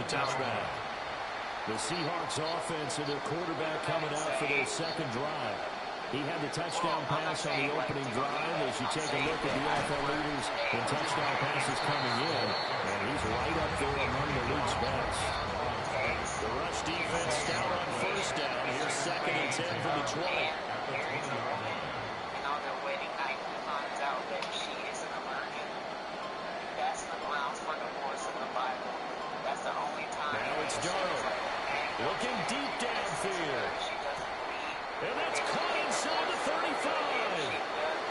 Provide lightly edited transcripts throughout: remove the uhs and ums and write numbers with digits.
a touchback. The Seahawks offense and their quarterback coming out for their second drive. He had the touchdown pass on the opening drive. As you take a look at the NFL leaders in touchdown passes coming in, and he's right up there among the league's best. The rush defense stout on first down. Here's 2nd and 10 from the 20. And on their wedding night, he finds out that she is an virgin. That's the grounds for divorce in the Bible. That's the only time. Now it's Darnold. Looking deep downfield. And that's caught inside the 35.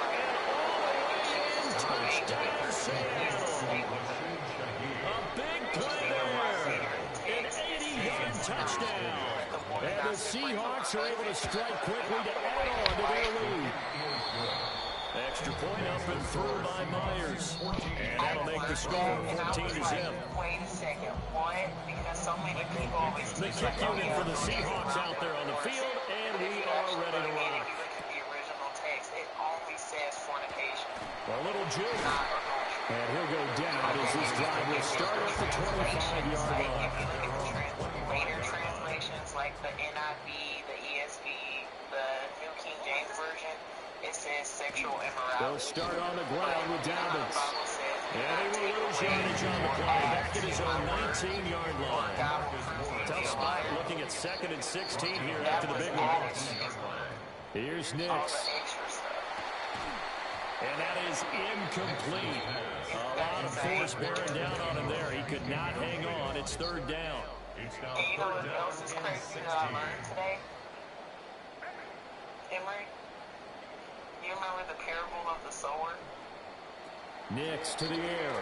And all the way in. Touchdown, Seattle. A big play there. An 80-yard touchdown. And the Seahawks are able to strike quickly to add on to their lead. Extra point up and through by Myers. And that'll make the score 14-0. Wait a second. What? Because so many people always the kick unit for the Seahawks out there on the field, and we are ready to rock. If you look at the original text, it only says fornication. A little juke. And he'll go down as this drive will start at the 25-yard line. If you look at the later translations like the NIV, the ESV, the New King James Version, it says sexual immorality. They'll start on the ground with Dobbins. And he will lose yardage on the play. Back at his own 19-yard line. Tough spot looking at 2nd and 16 here after the big loss. Here's Nix. And that is incomplete. A lot of force bearing down on him there. He could not hang on. It's 3rd down. And you know what else is crazy that I learned today? Emery? You remember the parable of the sower? Nix to the air.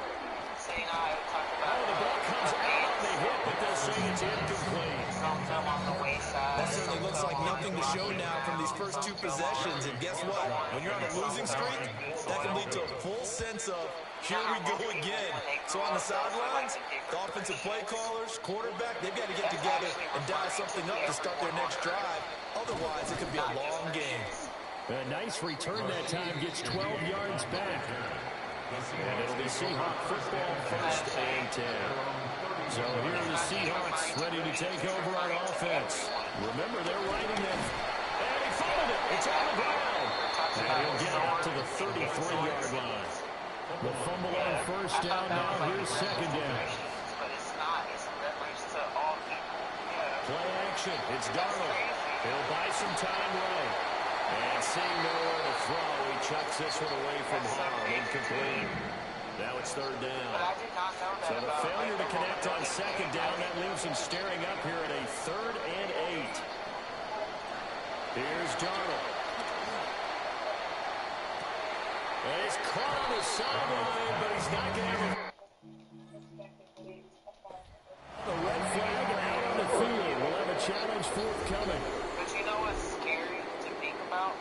So, you know, I talked about the ball comes out on the hit, but they'll say it's incomplete. On the wayside. That certainly looks like nothing to show now from these first 2 possessions. And guess what? When you're on a losing streak, that can lead to a full sense of, here we go again. So on the sidelines, the offensive play callers, quarterback, they've got to get together and dial something up to start their next drive. Otherwise, it could be a long game. A nice return that time, gets 12 yards back. And it'll be Seahawk football 1st and 10. So here are the Seahawks ready to take over on offense. Remember, they're riding them. And he fouled it. It's on the ground. And he'll get out to the 33-yard line. The fumble on first down now. Here's 2nd down. But it's not. It's leverage to all people. Play action. It's Darnold. He'll buy some time right. And seeing nowhere to throw, he chucks this one away from harm. Incomplete. Now it's 3rd down. But I did not know that. So the failure to connect on 2nd down, that leaves him staring up here at a 3rd and 8. Here's Darnold. And he's caught on the sideline, but he's not going to have the red flag out on the field. We'll have a challenge forthcoming. But you know what's scary to think about?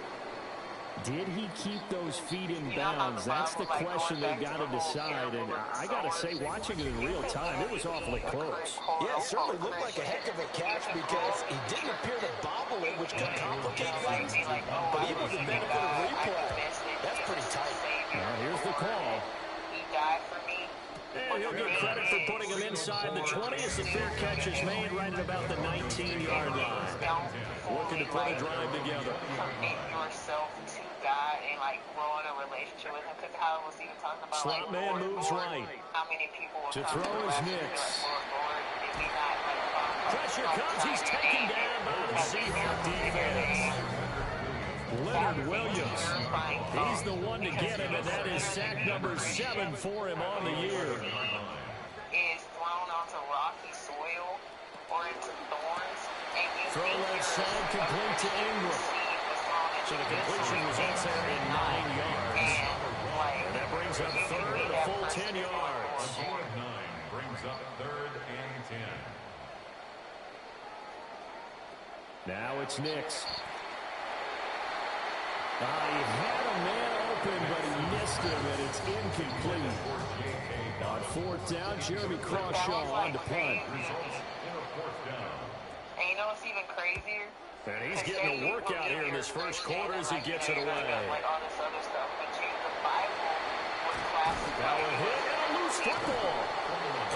Did he keep those feet in bounds? That's the question they've got to decide. And I got to say, watching it in real time, it was awfully close. Yeah, it certainly looked like a heck of a catch because he didn't appear to bobble it, which could complicate things. But even with the benefit of replay, that's pretty tight. Now here's the call. He died for me. And he'll get credit for putting him inside the 20 as the fair catch is made right at about the 19-yard line. Looking to put a drive together. Commit yourself to God and grow in a relationship with him. Because how was even talking about Slot man moves right. How many people will to come throw his Nix. Pressure comes. He's taken down by the Seahawks defense. Leonard Williams. He's the one to get him, and that is sack number 7 for him on the year. Is thrown onto rocky soil or into thorns. Throw left side complete to Ingram. So the completion results there in 9 yards. And that brings up 3rd and a full 10 yards. 9 brings up 3rd and 10. Now it's Nix. He had a man open, but he missed him, and it's incomplete. On 4th down, Jeremy Crawshaw on to punt. And you know what's even crazier? And he's getting a workout here in this first quarter as he gets it away. All this other stuff, but the Bible was classified. Now a hit and a loose football.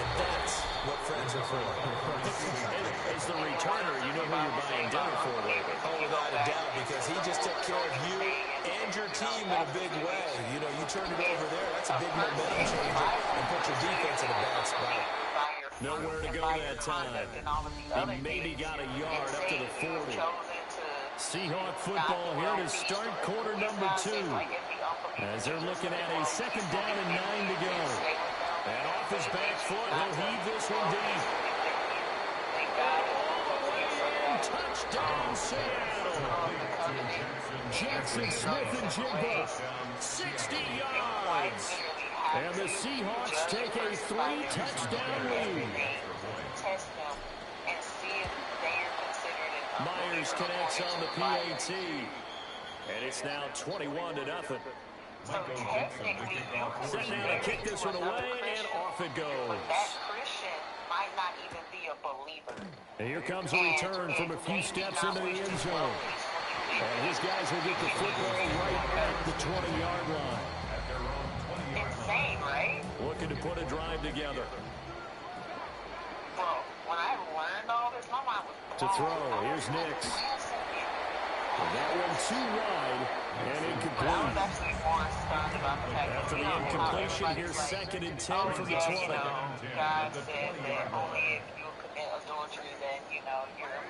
And that's what friends games are for. As the returner, you know who you're buying dinner for later. Oh, without a doubt, because he just took care of you and your team in a big way. You know, you turn it over there, that's a big momentum changer, and put your defense in a bad spot. Nowhere to go that time. He maybe got a yard up to the 40. Seahawk football here to start quarter number 2. As they're looking at a 2nd down and 9 to go. And off his back foot, he'll heave this one deep. Touchdown, Seattle. Jackson Smith and Jigba, 60 yards. And the Seahawks take a 3-touchdown lead. Myers connects on the PAT. And it's now 21-0. So technically, Set now to kick this one away, and off it goes. that Christian might not even be a believer. And here comes a return from a few steps into the end zone. And his guys will get the football right at the 20-yard line. Insane, right? Looking to put a drive together. Bro, when I learned all this, my mind was To blown. throw, here's Nix. And that one too wide and I was incomplete. actually more stunned about the fact After that, the incompletion, here's 2nd and 10 from the 20. God said that only if you commit adultery, then, you're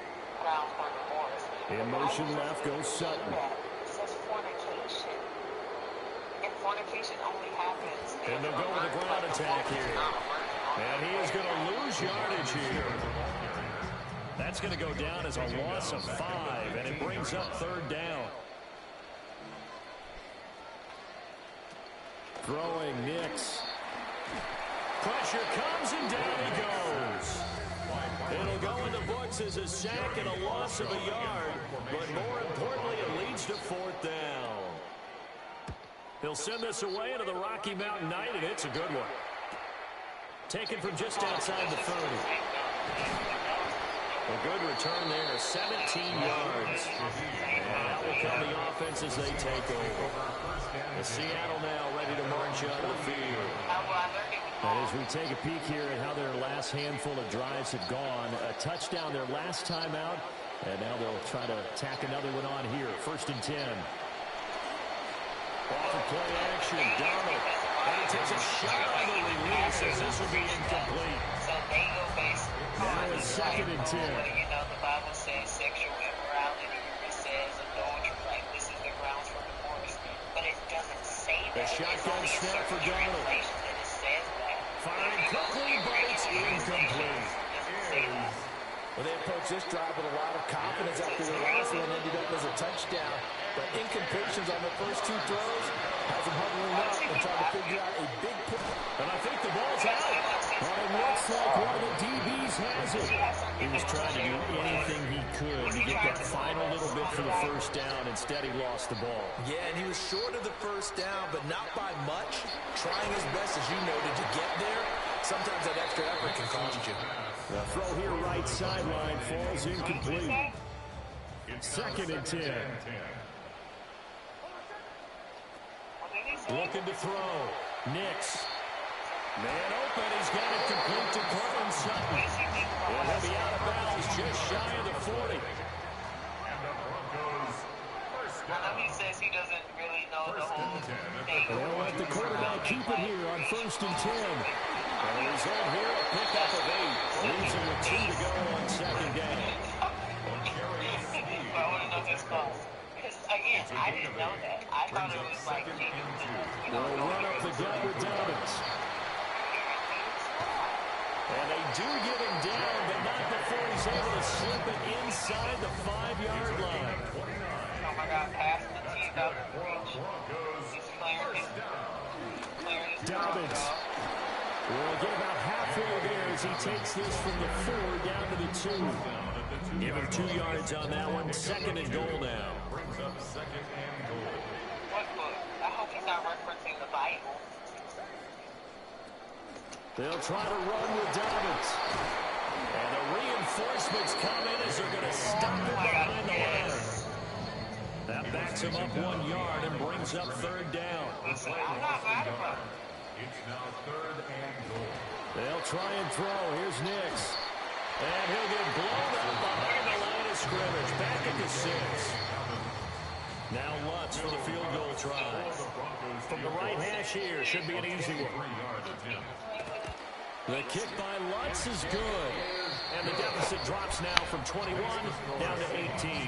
ground for divorce. In motion left goes Sutton. It says fornication. And fornication only happens And they'll go with a ground attack here. And he is going to lose yardage here. That's going to go down as a loss of 5, and it brings up 3rd down. Throwing Nix. Pressure comes, and down he goes. It'll go in the books as a sack and a loss of a yard, but more importantly, it leads to 4th down. He'll send this away into the Rocky Mountain Night, and it's a good one. Taken from just outside the 30. A good return there, 17 yards. And out will come the offense as they take over. The Seattle now ready to march out of the field. And as we take a peek here at how their last handful of drives have gone, a touchdown their last time out, and now they'll try to tack another one on here. 1st and 10. Off of play action, Donald. And he takes a shot on the release as this will be incomplete. So they go based Now it's 2nd and 10. the Bible says sexual immorality. It says adultery. Like, this is the grounds for divorce. But it doesn't say that. A shotgun snap for Donald. That it says that. Firing quickly, but it's incomplete. Well, they approached this drive with a lot of confidence after the last one ended up as a touchdown. But incompletions on the first 2 throws has them huddling up and trying to figure out a big play. And I think the ball's out. Well, it looks like one of the DBs has it. He was trying to do anything he could to get that final little bit for the 1st down. Instead, he lost the ball. Yeah, and he was short of the 1st down, but not by much. Trying his best, as you noted, to get there. Sometimes that extra effort can cost you. The throw here right sideline falls incomplete. 2nd and 10. Looking to throw. Nix. Man open. He's got it complete to Cortland Sutton. And he'll be out of bounds just shy of the 40. I know he says he doesn't really know the whole thing. They'll let the quarterback keep it here on 1st and 10. And the result here, a pickup of 8. Leaves him with 2 to go on 2nd down. I want to know his thoughts. Because, again, I didn't know that. I thought it was like, They'll run up the gut with Dobbins. And they do get him down, but not before he's able to slip it inside the 5-yard line. oh my God, pass the team out of reach. He's clearing it. Dobbins will get about halfway there as he takes this from the 4 down to the 2. Give him 2 yards on that one. 2nd and goal now. What book? I hope he's not referencing the Bible. They'll try to run with Dobbins. And the reinforcements come in as they're going to stop it behind the line. That backs him up 1 yard and brings up 3rd down. Listen, I'm not mad about it. It's now 3rd and goal. They'll try and throw. Here's Nix. And he'll get blown up behind the line of scrimmage. Back at the 6. Now Lutz for the field goal try. From the right hash here. Should be an easy one. The kick by Lutz is good. And the deficit drops now from 21 down to 18.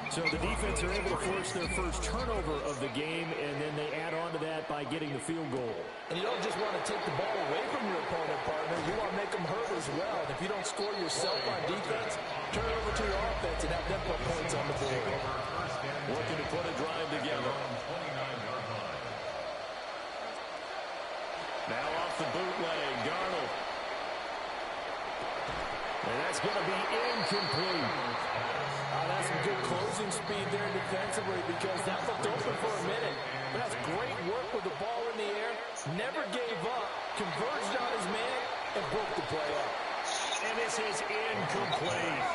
So the defense are able to force their first turnover of the game, and then they add on to that by getting the field goal. And you don't just want to take the ball away from your opponent, partner. You want to make them hurt as well. And if you don't score yourself on defense, turn it over to your offense and have them put points on the board. Looking to put a drive together. Now off the bootleg, Darnold. And that's going to be incomplete. That's some good closing speed there defensively because that looked open for a minute. But that's great work with the ball in the air. Never gave up, converged on his man, and broke the play up. And this is incomplete.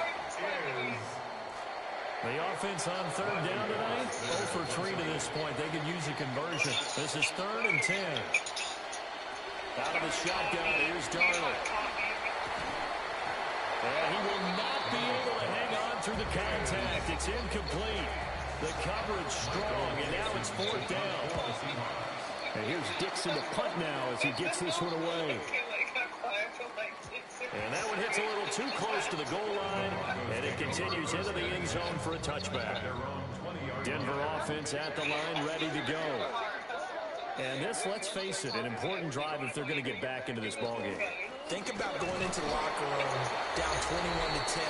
The offense on third down tonight, 0 for 3 to this point. They could use a conversion. This is 3rd and 10. Out of the shotgun, here's Darnold. And he will not be able to hang on through the contact. It's incomplete. The coverage strong, and now it's 4th down. And here's Dixon to punt now as he gets this one away. And that one hits a little too close to the goal line, and it continues into the end zone for a touchback. Denver offense at the line, ready to go. And this, let's face it, an important drive if they're going to get back into this ballgame. Think about going into the locker room down 21-10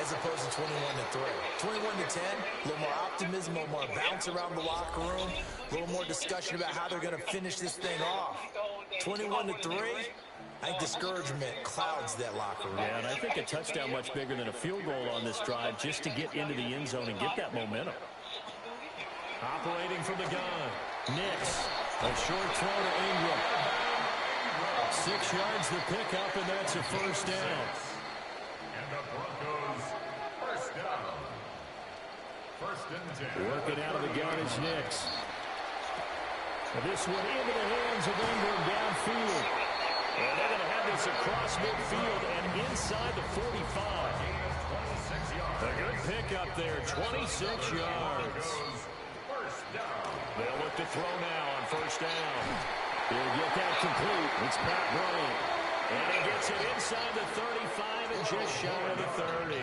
as opposed to 21-3. 21-10, a little more optimism, a little more bounce around the locker room, a little more discussion about how they're going to finish this thing off. 21-3, I think discouragement clouds that locker room. Yeah, and I think a touchdown much bigger than a field goal on this drive just to get into the end zone and get that momentum. Operating from the gun, Nix, a short throw to Ingram. 6 yards the pickup, and that's a 1st down. And the Broncos, 1st down. 1st and 10. Working out of the gun is Nix. This one into the hands of Ingram downfield. And they're going to have this across midfield and inside the 45. A good pickup there, 26 yards. They'll look to throw now on 1st down. He'll get that complete. It's Pat Bryant. And he gets it inside the 35 and just shy of the 30.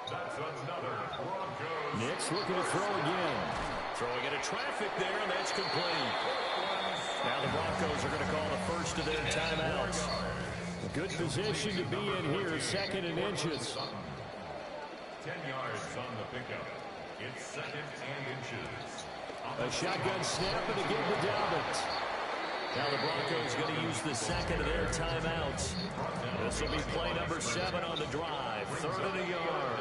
That's another Broncos. Nix looking to throw again. Throwing into traffic there, and that's complete. Now the Broncos are going to call the first of their timeouts. Good position to be in here, 2nd and inches. 10 yards on the pickup. It's 2nd and inches. A shotgun snap and again to Dobbins. Now the Broncos going to use the 2nd of their timeouts. This will be play number 7 on the drive. 3rd and a yard.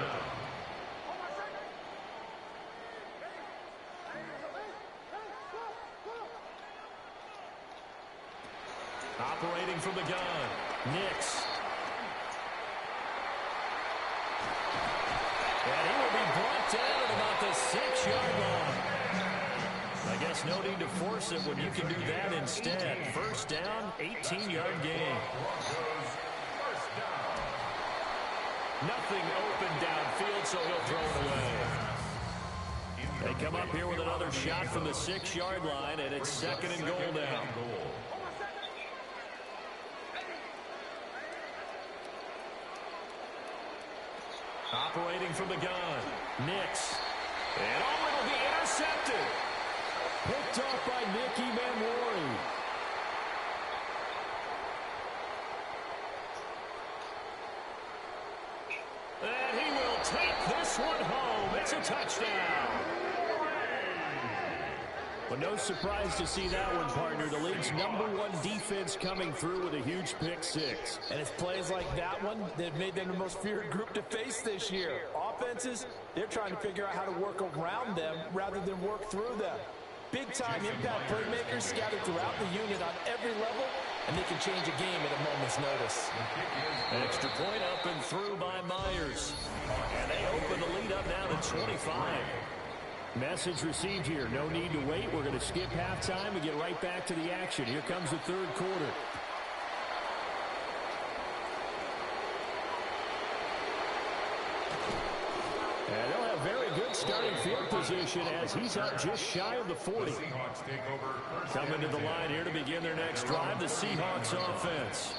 Operating from the gun, Nix. And he will be brought down at about the 6-yard line. I guess no need to force it when you can do that instead. 1st down, 18-yard gain. Nothing open downfield, so he'll throw it away. They come up here with another shot from the 6-yard line, and it's 2nd and goal now. Operating from the gun, Nix. And it'll be intercepted. Picked off by Nicky Manwari. And he will take this one home. It's a touchdown. Well, no surprise to see that one, partner. The league's #1 defense coming through with a huge pick 6. And it's plays like that one that have made them the most feared group to face this year. Offenses, they're trying to figure out how to work around them rather than work through them. Big-time impact playmakers scattered throughout the unit on every level, and they can change a game at a moment's notice. Extra point up and through by Myers. And they open the lead up now to 25. Message received here. No need to wait. We're going to skip halftime and get right back to the action. Here comes the 3rd quarter. And they'll have very good starting field position as he's up just shy of the 40. Coming to the line here to begin their next drive, the Seahawks offense.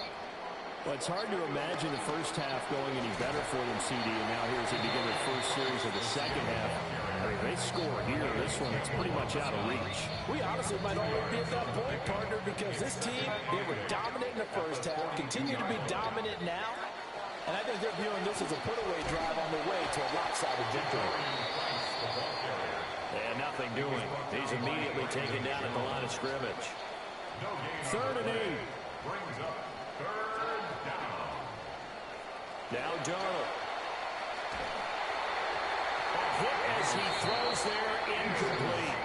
Well, it's hard to imagine the first half going any better for them, CD, and now here's they begin their first series of the second half. I mean, they score here. This one, it's pretty much out of reach. We honestly might already be at that point, partner, because this team, they were dominant in the first half, continue to be dominant now, and I think they're viewing this as a put-away drive on the way to a lopsided victory. And nothing doing. He's immediately taken down at the line of scrimmage. 3rd and 8. Brings up 3rd down. Now Darnold. A hit as he throws there, incomplete.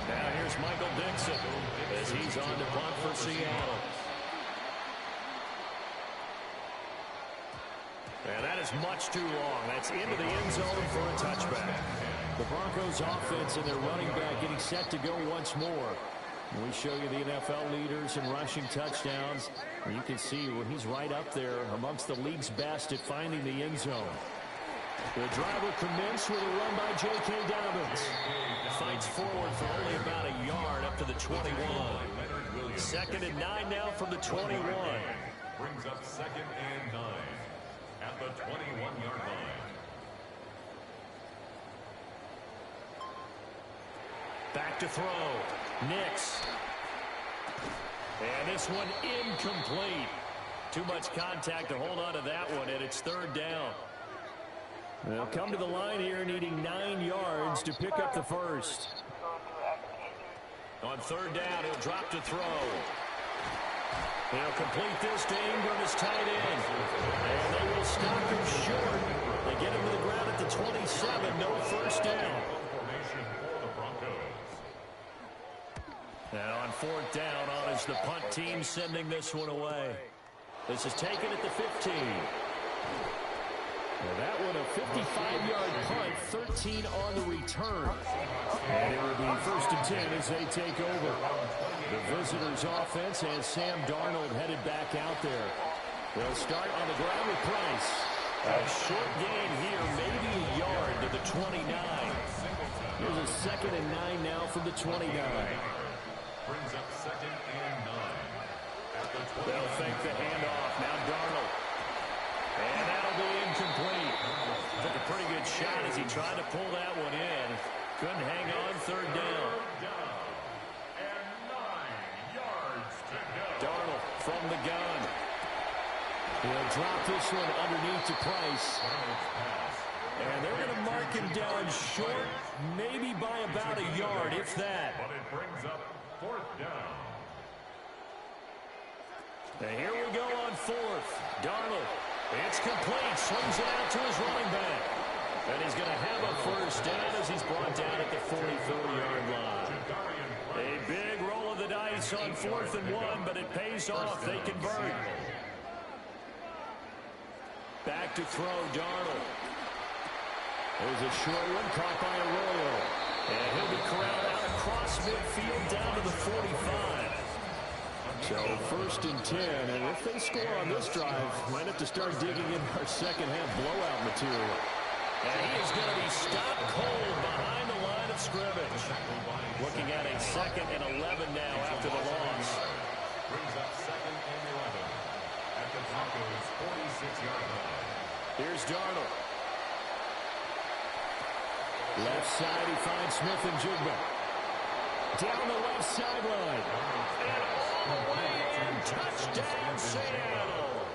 Now here's Michael Dixon as he's on to punt for Seattle. And that is much too long. That's into the end zone for a touchback. The Broncos offense and their running back getting set to go once more. We show you the NFL leaders in rushing touchdowns. And you can see where he's right up there amongst the league's best at finding the end zone. The drive will commence with a run by J.K. Dobbins. Fights forward for only about a yard up to the 21. 2nd and 9 now from the 21. Brings up 2nd and 9 at the 21-yard line. Back to throw. Nix. And this one incomplete. Too much contact to hold on to that one, and it's 3rd down. They'll come to the line here needing 9 yards to pick up the first. On 3rd down, he'll drop to throw. He'll complete this to Ingram as tight end. And they will stop him short. They get him to the ground at the 27. No first down. Now on 4th down, on is the punt team sending this one away. This is taken at the 15. Well, that one a 55-yard punt, 13 on the return. And it will be 1st and 10 as they take over. The visitors' offense has Sam Darnold headed back out there. They'll start on the ground with Price. A short gain here, maybe a yard to the 29. Here's a 2nd and 9 now from the 29. Brings up 2nd and 9 at the 20. They'll fake the handoff. Now Darnold. And that'll be incomplete. Took a pretty good shot as he tried to pull that one in. Couldn't hang on. 3rd down. And 9 yards to go. Darnold from the gun. He'll drop this one underneath to Price. And they're going to mark him down short, maybe by about a yard, if that. But it brings up 4th down. And here we go on 4th. Darnold. It's complete. Swings it out to his running back. And he's going to have a first down as he's brought down at the 44-yard line. A big roll of the dice on 4th and 1, but it pays off. They convert. Back to throw, Darnold. There's a short one caught by Arroyo. And he'll be corralled out across midfield down to the 45. So 1st and 10, and if they score on this drive, might have to start digging in our second half blowout material. And he is going to be stopped cold behind the line of scrimmage. Looking at a 2nd and 11 now after the loss. Brings up 2nd and 11 at the Broncos' 46-yard line. Here's Darnold. Left side, he finds Smith and Jigba. Down the left sideline. And all the way in. Touchdown, Seattle.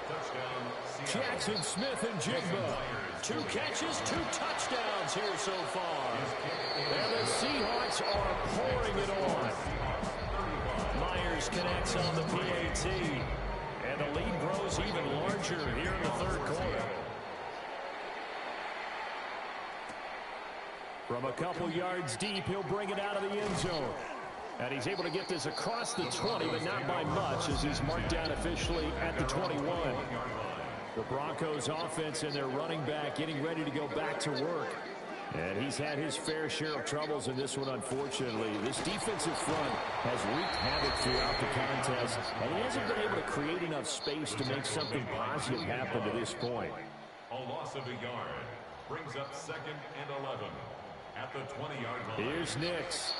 Jackson Smith and Jigba. 2 catches, 2 touchdowns here so far. And the Seahawks are pouring it on. Myers connects on the PAT. And the lead grows even larger here in the 3rd quarter. From a couple yards deep, he'll bring it out of the end zone. And he's able to get this across the 20, but not by much, as he's marked down officially at the 21. The Broncos offense and their running back getting ready to go back to work. And he's had his fair share of troubles in this one, unfortunately. This defensive front has wreaked havoc throughout the contest, and he hasn't been able to create enough space to make something positive happen to this point. A loss of a yard. brings up 2nd and 11 at the 20-yard line. Here's Nix.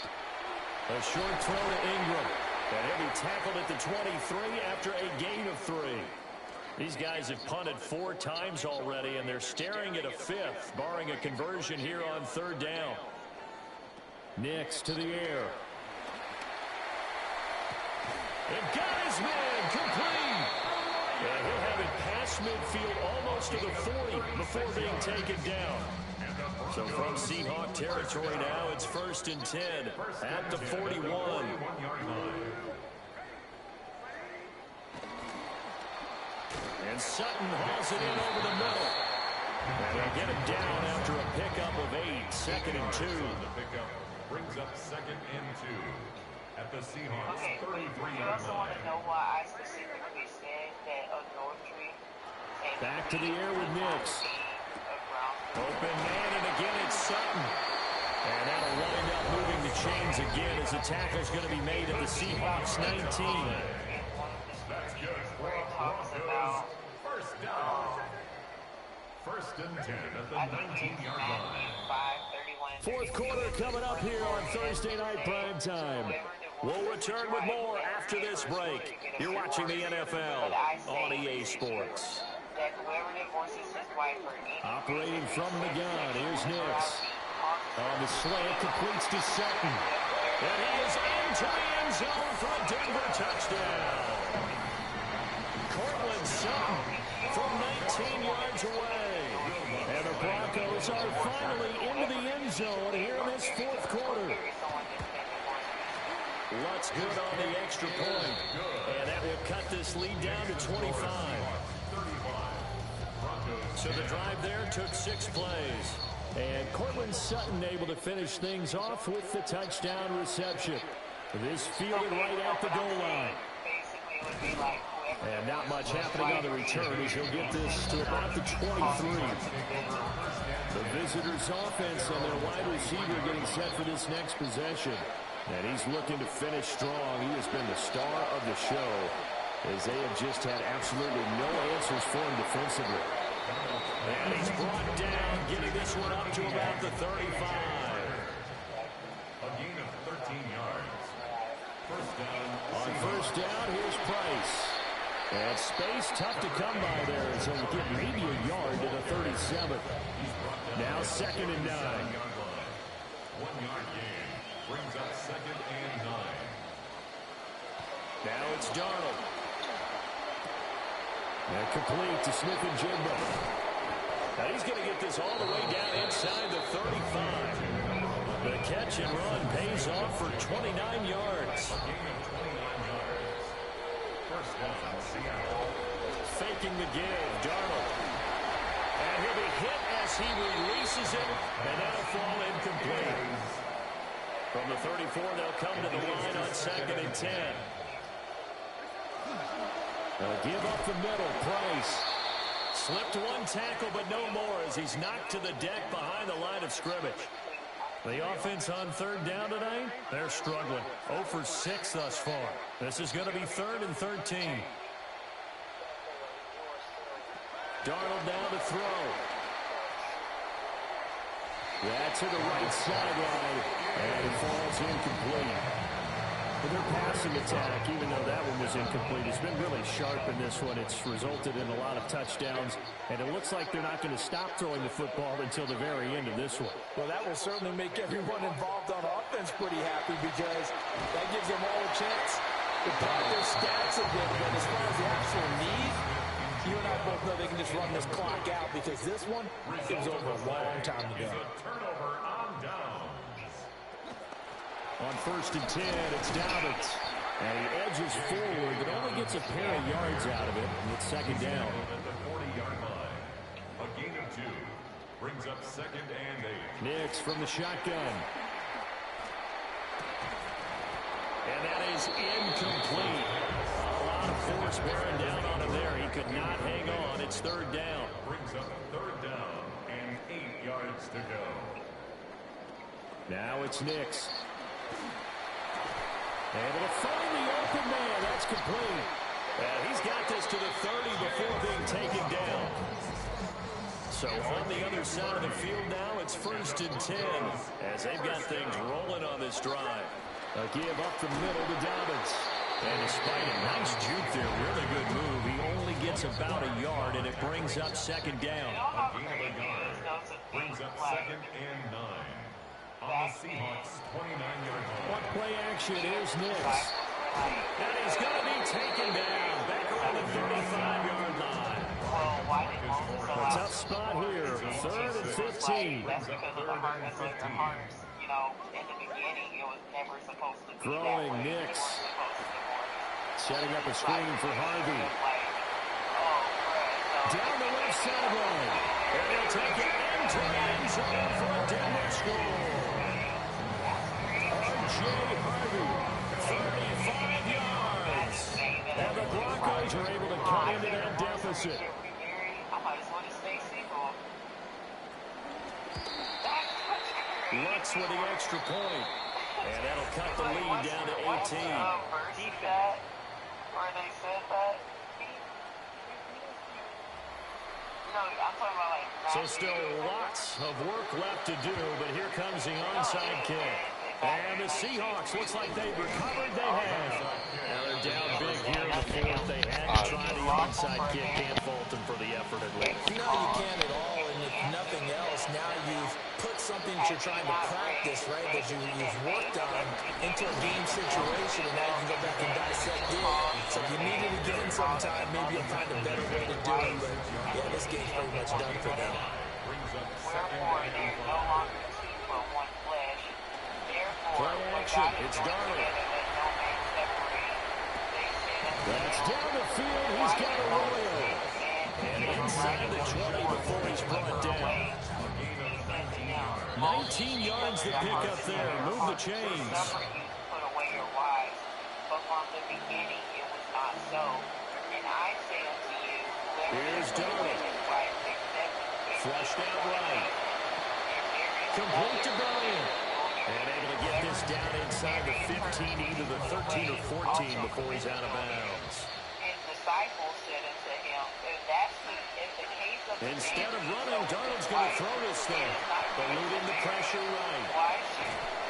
A short throw to Ingram. And he'll be tackled at the 23 after a gain of 3. These guys have punted 4 times already, and they're staring at a 5th, barring a conversion here on 3rd down. Nix to the air. And got his man complete. And he'll have it past midfield almost to the 40 before being taken down. So from Seahawk territory now, it's 1st and 10 at the 41. And Sutton hauls it in over the middle. And they'll get him down after a pickup of 8, 2nd and 2. The pickup brings up 2nd and 2 at the Seahawks 33-yard also want line. to know why I specifically said that a Nordry. Back to the air with Nix. Open man, and again it's Sutton. And that'll wind up moving the chains again as the tackle's going to be made at the Seahawks 19. That's good for Broncos. 1st down. 1st and 10 at the 19-yard line. 4th quarter coming up here on Thursday Night Primetime. We'll return with more after this break. You're watching the NFL on EA Sports. Operating from the gun, here's Nix. On the slant, completes to Sutton. And he is into the end zone for a Denver touchdown. Cortland Sutton from 19 yards away. And the Broncos are finally into the end zone here in this 4th quarter. What's good on the extra point? And that will cut this lead down to 25. So the drive there took 6 plays. And Cortland Sutton able to finish things off with the touchdown reception. This fielded right at the goal line. And not much happening on the return as he'll get this to about the 23. The visitors' offense and their wide receiver getting set for this next possession. And he's looking to finish strong. He has been the star of the show as they have just had absolutely no answers for him defensively. And he's brought down, getting this one up to about the 35. A gain of 13 yards. 1st down. On 1st down, here's Price. And space tough to come by there as he'll get maybe a yard to the 37. Now 2nd and 9. 1-yard gain brings up 2nd and 9. Now it's Darnold. And complete to Smith and Jigba. Now he's going to get this all the way down inside the 35. The catch and run pays off for 29 yards. First down, Seattle. Faking the give, Darnold. And he'll be hit as he releases it, and that'll fall incomplete. From the 34, they'll come to the line on 2nd and 10. They'll give up the middle. Price slipped 1 tackle, but no more as he's knocked to the deck behind the line of scrimmage. The offense on 3rd down tonight, they're struggling. 0 for 6 thus far. This is going to be 3rd and 13. Darnold down to throw. That's to the right sideline, and it falls incomplete. Their passing attack, even though that one was incomplete, has been really sharp in this one. It's resulted in a lot of touchdowns, and it looks like they're not going to stop throwing the football until the very end of this one. Well, that will certainly make everyone involved on offense pretty happy because that gives them all a chance to pad their stats a bit. But as far as the actual need, you and I both know they can just run this clock out because this one is over a long time ago. Turnover on downs. On 1st and 10, it's Dobbins. And he edges forward, but only gets a pair of yards out of it. And it's 2nd down. At the 40-yard line. A gain of 2 brings up 2nd and 8. Nix from the shotgun. And that is incomplete. A lot of force bearing down on him there. He could not hang on. It's 3rd down. Brings up 3rd down and 8 yards to go. Now it's Nix. Able to find the open man. That's complete. And he's got this to the 30 before being taken down. So on the other side of the field now, it's 1st and 10 as they've got things rolling on this drive. A give up the middle to Dobbins. And despite a nice juke there, really good move, he only gets about a yard, and it brings up 2nd down. Brings up 2nd and 9. On the Seahawks, 29-yard line. What play action is Nix? And he's going to be taken down back around the 35-yard line. A tough spot here, 3rd and 15. That's because of the hardness of your hearts. You know, in the beginning, it was never supposed to be Throwing that way. Nix. Setting up a screen for Harvey. Down the left sideline. And he'll take it into the end zone for a Denver score. R.J. Harvey, 35 yards. And the Broncos are able to cut into that deficit. Lutz with the extra point. And that'll cut the lead down to 18. Where they said that? No, I'm talking about like... So still lots of work left to do, but here comes the onside kick. And the Seahawks, looks like they've recovered. They have. Now they're down big here in the 4th. They had to try the onside kick. Can't fault them for the effort at least. No, you can't at all. And if nothing else, now you've put something that you're trying to practice, right, that you've worked on into a game situation, and now you can go back and dissect it. So if you need it again sometime, maybe you'll find a better way to do it. But, yeah, this game's pretty much done for them. Wherefore, there is no longer two but one flesh. Therefore, Play action. It's Darnold. That's down the field. He's got a Arroyo. And inside the 20 before he's brought down. 19 yards to pick up there. Move the chains. Put away your wives, but from the beginning it was not so. And I say unto you, here's Darnold. Flushed out right. Complete to Bryant. And able to get this down inside the 15, either the 13 or 14 before he's out of bounds. His disciples said unto him, if the case of instead of running, Darnold's going to throw this thing, eluding the pressure right.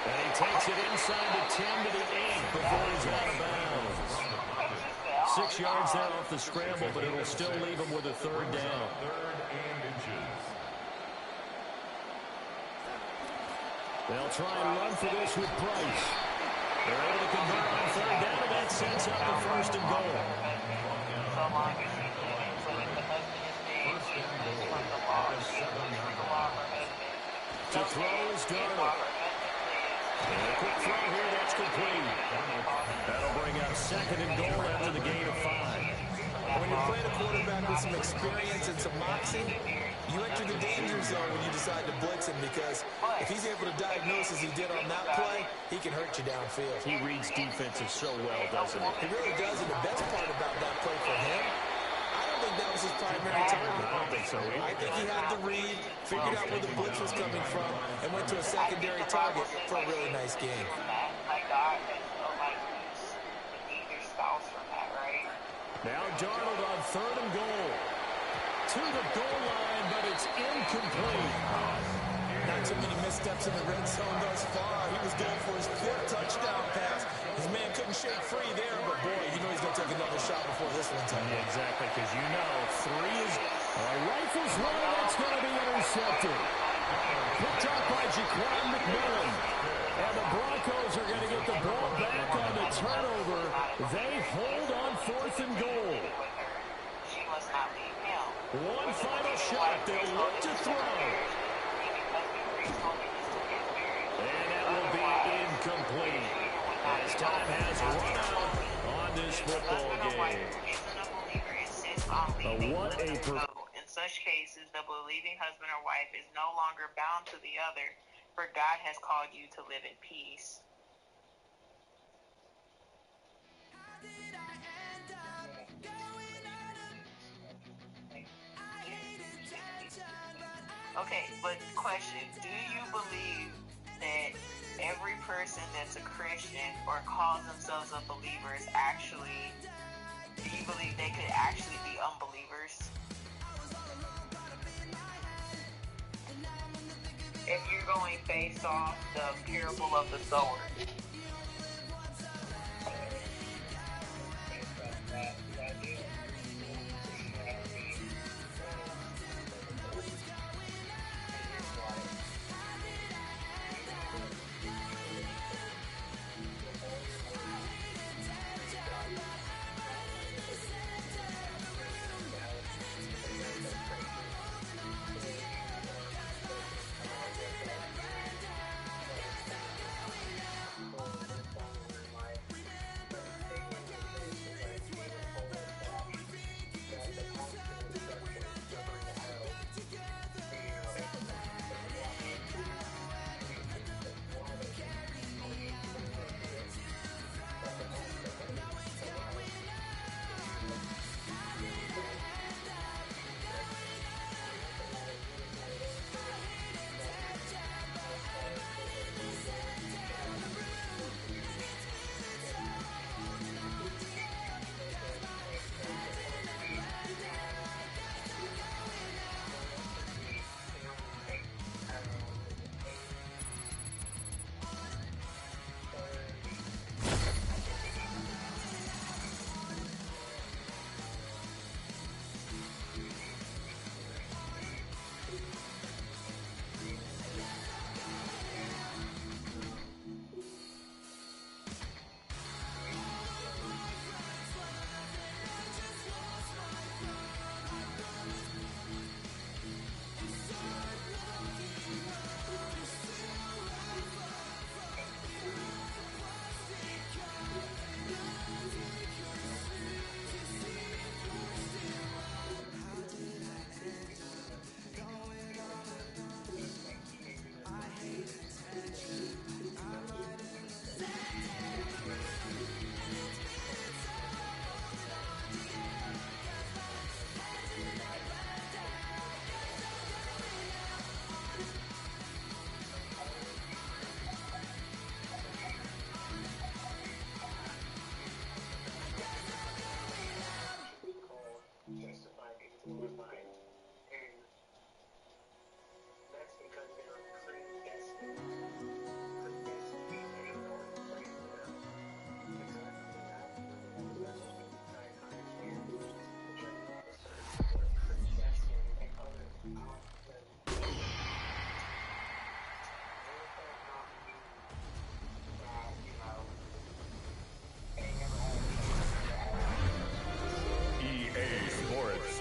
And he takes it inside the 10 to the 8 before he's out of bounds. 6 yards there off the scramble, but it'll still leave him with a 3rd down. 3rd and inches. They'll try and run for this with Price. They're able to convert on 3rd down, and that sets up the 1st and goal. To throw is Darnold. And a quick throw here, that's complete. That'll bring up 2nd and goal after the gain of 5. When you're playing a quarterback with some experience and some moxie, you enter the danger zone when you decide to blitz him, because if he's able to diagnose as he did on that play, he can hurt you downfield. He reads defenses so well, doesn't he? He really does, and the best part about that play for him, I don't think that was his primary target. I don't think so either. I think he had the read, figured out where the blitz was coming from, and went to a secondary target for a really nice game. Now Darnold on 3rd and goal. To the goal line, but it's incomplete. Not too many missteps in the red zone thus far. He was going for his 5th touchdown pass. His man couldn't shake free there, but boy, you know he's going to take another shot before this one's up. Yeah, exactly, because you know 3 is a rifle's run, that's going to be intercepted. Picked up by Jaquan McMillan. And the Broncos are going to get the ball back on the turnover. They hold on 4th and goal. One final shot. They'll look to throw. And that will be incomplete, as time has run out on this football game. What a in such cases, the believing husband or wife is no longer bound to the other, for God has called you to live in peace. Okay, but question, do you believe that every person that's a Christian or calls themselves a believer is actually, do you believe they could actually be unbelievers? if you're going based off the parable of the sower.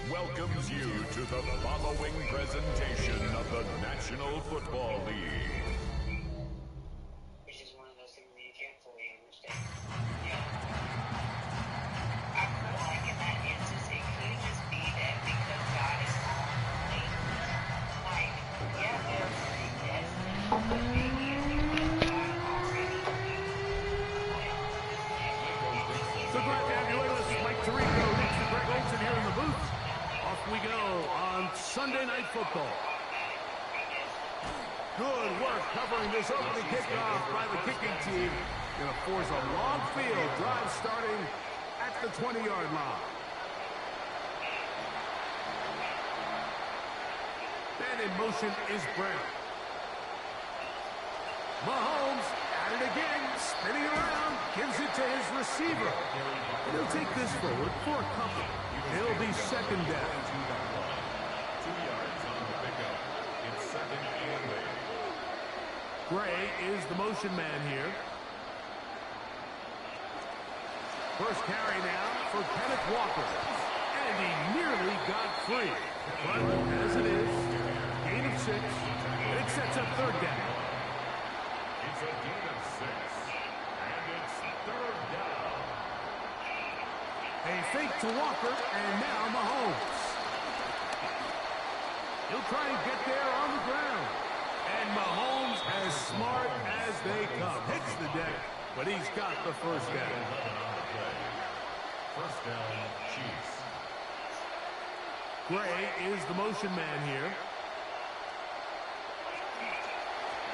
Welcomes you to the following presentation of the National Football League. Which is one of those things that you can't fully understand. Yeah. I feel like in that instance, it could just be that because God is almighty, like, yeah, they're predestined, but maybe it's because God already knew what was next. So glad to have you with us. Mike Tirico, next to Greg Olson here in the booth. Off we go on Sunday Night Football. Good work covering this opening kickoff by the kicking team. Going to force a long field drive starting at the 20-yard line. And in motion is Brown. Mahomes at it again, spinning around, gives it to his receiver. And he'll take this forward for a couple. It'll be second down. 2 yards on the pickup. It's second and 8. Gray is the motion man here. First carry now for Kenneth Walker. And he nearly got free. But as it is, gain of 6. And it sets up third down. It's a gain of 6. And it's third down. A fake to Walker, and now Mahomes. He'll try and get there on the ground. And Mahomes, as smart as they come, hits the deck, but he's got the first down. First down, Chiefs. Gray is the motion man here.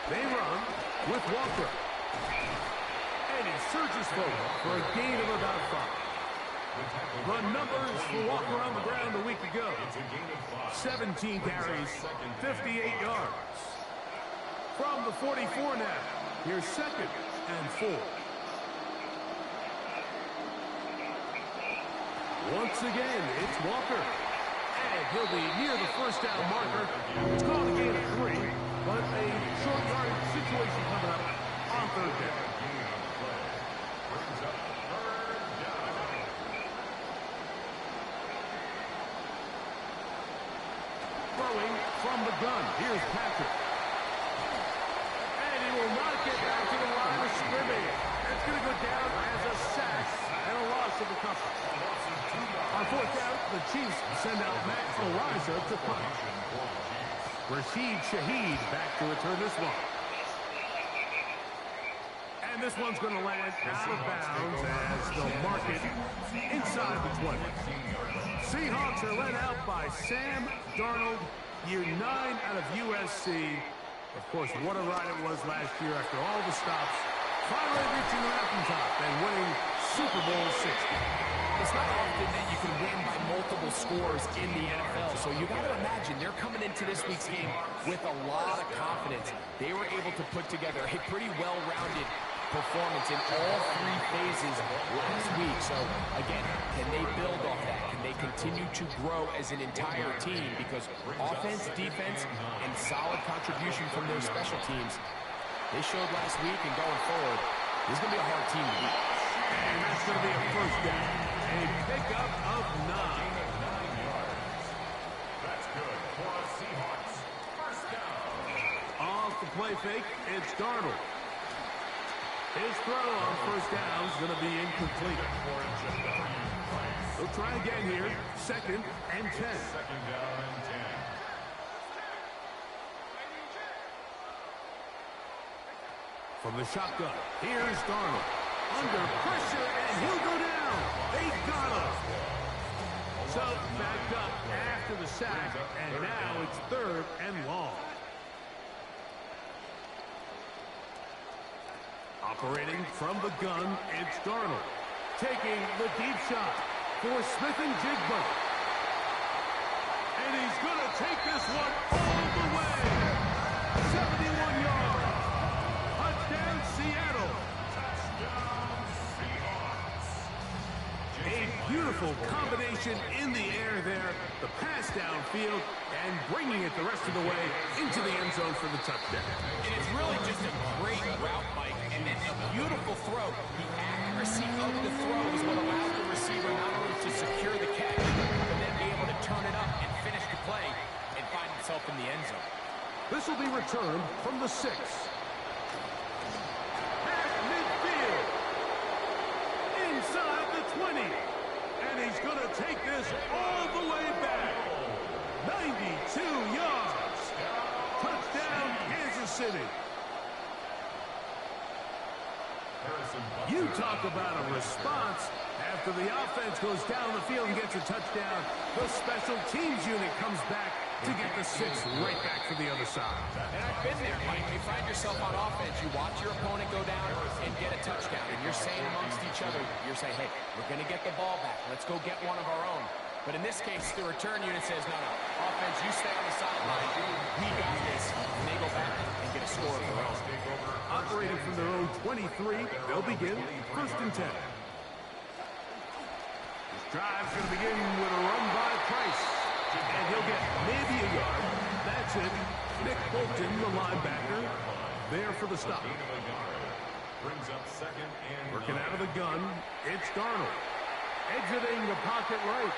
They run with Walker. And he surges forward for a gain of about 5. The numbers for Walker on the ground a week ago. 17 carries, 58 yards. From the 44 now. Here's 2nd and 4. Once again, it's Walker. And he'll be near the first down marker. It's called a gain of 3, but a short yardage situation coming up on 3rd down. Throwing from the gun. Here's Patrick. And he will not get back to the line of scrimmage. It's going to go down as a sack and a loss of a couple. On 4th down, the Chiefs send out Matt Eliza to punt. Rashid Shaheed back to return this one. And this one's going to land out of bounds as they'll mark it inside the 20. Seahawks are led out by Sam Darnold, year 9 out of USC. Of course, what a ride it was last year after all the stops. Finally reaching the mountaintop and winning Super Bowl 60. It's not often that you can win by multiple scores in the NFL, so you got to imagine they're coming into this week's game with a lot of confidence. They were able to put together a pretty well-rounded performance in all 3 phases last week. So, again, can they build off that? Can they continue to grow as an entire team? Because offense, defense, and solid contribution from their special teams, they showed last week, and going forward, this is going to be a hard team to beat. And that's going to be a first down. A pickup of 9. That's good for the Seahawks. First down. Off the play fake, it's Darnold. His throw on first down is going to be incomplete. They'll try again here. 2nd and 10. 2nd down and 10. From the shotgun, here's Darnold. Under pressure, and he'll go down. They got him. So backed up after the sack, and now it's 3rd and long. Operating from the gun, it's Darnold. Taking the deep shot for Smith and Jigba. And he's going to take this one all the way. 71 yards. Touchdown, Seattle. A beautiful combination in the air there. The pass downfield and bringing it the rest of the way into the end zone for the touchdown. And it's really just a great route, Mike, and then a beautiful throw. The accuracy of the throw is what allowed the receiver not only to secure the catch, but then be able to turn it up and finish the play and find himself in the end zone. This will be returned from the 6. At midfield. Inside the 20. And he's going to take this all the way back. 92 yards. Touchdown, Kansas City. You talk about a response. After the offense goes down the field and gets a touchdown, the special teams unit comes back to get the 6 right back to the other side. And I've been there, Mike. You find yourself on offense, you watch your opponent go down and get a touchdown, and you're saying amongst each other, you're saying, hey, we're going to get the ball back. Let's go get one of our own. But in this case, the return unit says, no, offense, you stay on the sideline. We got this. And they go back and get a score of their own. Operating from their own 23, they'll begin 1st and 10. This drive's going to begin with a run by Price. And he'll get maybe a yard. That's it. Nick Bolton, the linebacker, there for the stop. Brings up 2nd and Working out of the gun, it's Darnold. Exiting the pocket right.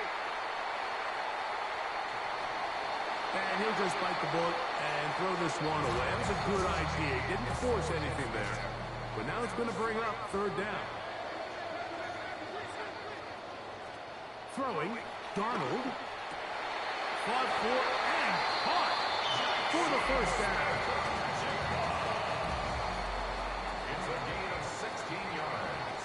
And he'll just bite the bullet and throw this one away. That was a good idea. He didn't force anything there. But now it's going to bring up 3rd down. Throwing, Darnold. Fought for and caught for the first down. It's a gain of 16 yards.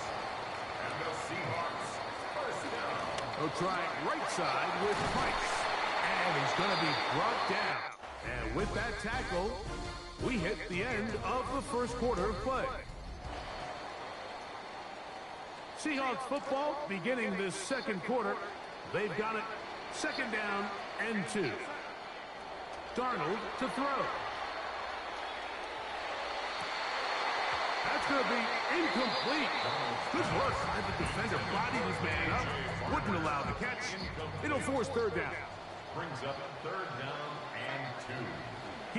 And the Seahawks first down. They'll try it right side with Price. And he's going to be brought down. And with that tackle, we hit the end of the first quarter of play. Seahawks football beginning this 2nd quarter. They've got it 2nd down and 2. Darnold to throw. That's going to be incomplete. Good work by the defender. Bodied his man up. Wouldn't allow the catch. It'll force third down. Brings up third down and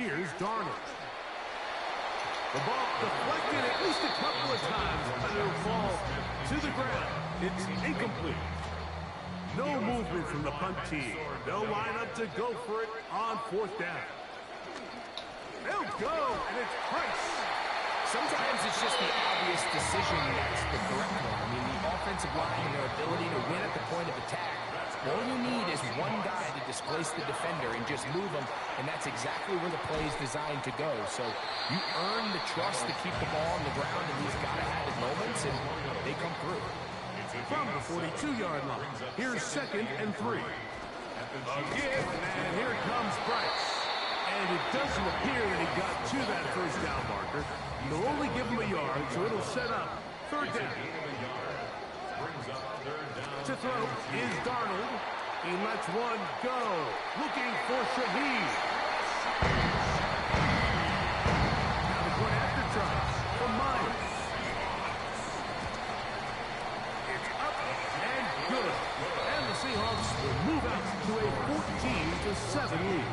2. Here's Darnold. The ball deflected at least a couple of times, but it'll fall to the ground. It's incomplete. No movement from the punt team. They'll line up to go for it on fourth down. They'll go, and it's Price. Sometimes it's just the obvious decision that's the correct one. I mean, the offensive line and their ability to win at the point of attack, all you need is one guy to displace the defender and just move him, and that's exactly where the play is designed to go. So you earn the trust to keep the ball on the ground in these gotta-have-it moments, and they come through. From the 42-yard line, here's 2nd and 3. Again, and here comes Price. And it doesn't appear that he got to that first down marker. They'll only give him a yard, so it'll set up third down. To throw is Darnold. He lets one go. Looking for Shaheed. Now the point after try from Myers. It's up and good. And the Seahawks will move out to a 14-7 lead.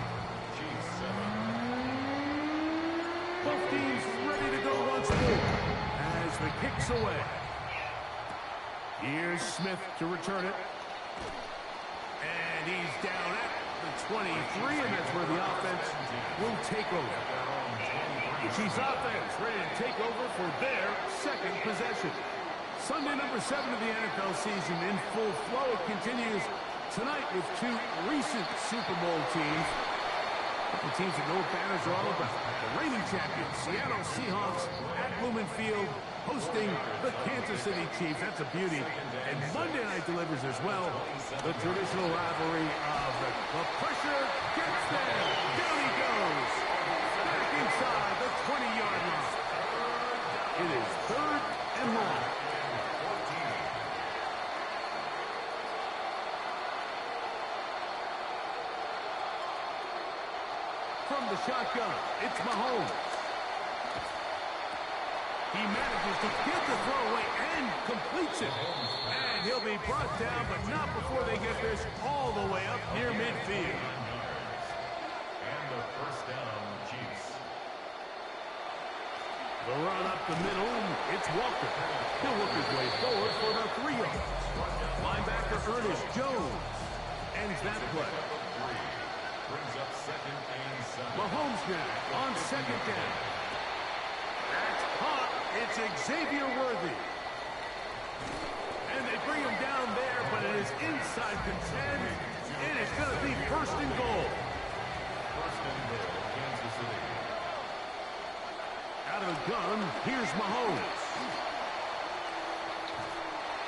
Both teams ready to go once more as the kick's away. Here's Smith to return it. And he's down at the 23, and that's where the offense will take over. The Chiefs offense ready to take over for their second possession. Sunday number 7 of the NFL season in full flow. It continues tonight with 2 recent Super Bowl teams. The teams that know what banners are all about. The reigning champions, Seattle Seahawks at Lumen Field, hosting the Kansas City Chiefs. That's a beauty. And Monday night delivers as well. The traditional rivalry of the pressure gets there. Down he goes. Back inside the 20-yard line. It is 3rd and long. From the shotgun, it's Mahomes. He manages to get the throw away and completes it. And he'll be brought down, but not before they get this all the way up near midfield. And the first down, Chiefs. The run up the middle, it's Walker. He'll work his way forward for about 3 yards. Linebacker Ernest Jones ends that play. Brings up 2nd and 7. Mahomes now on 2nd down. That's caught. It's Xavier Worthy. And they bring him down there, but it is inside the 10. And it's going to be 1st and goal. 1st and goal, Kansas City. Out of the gun, here's Mahomes.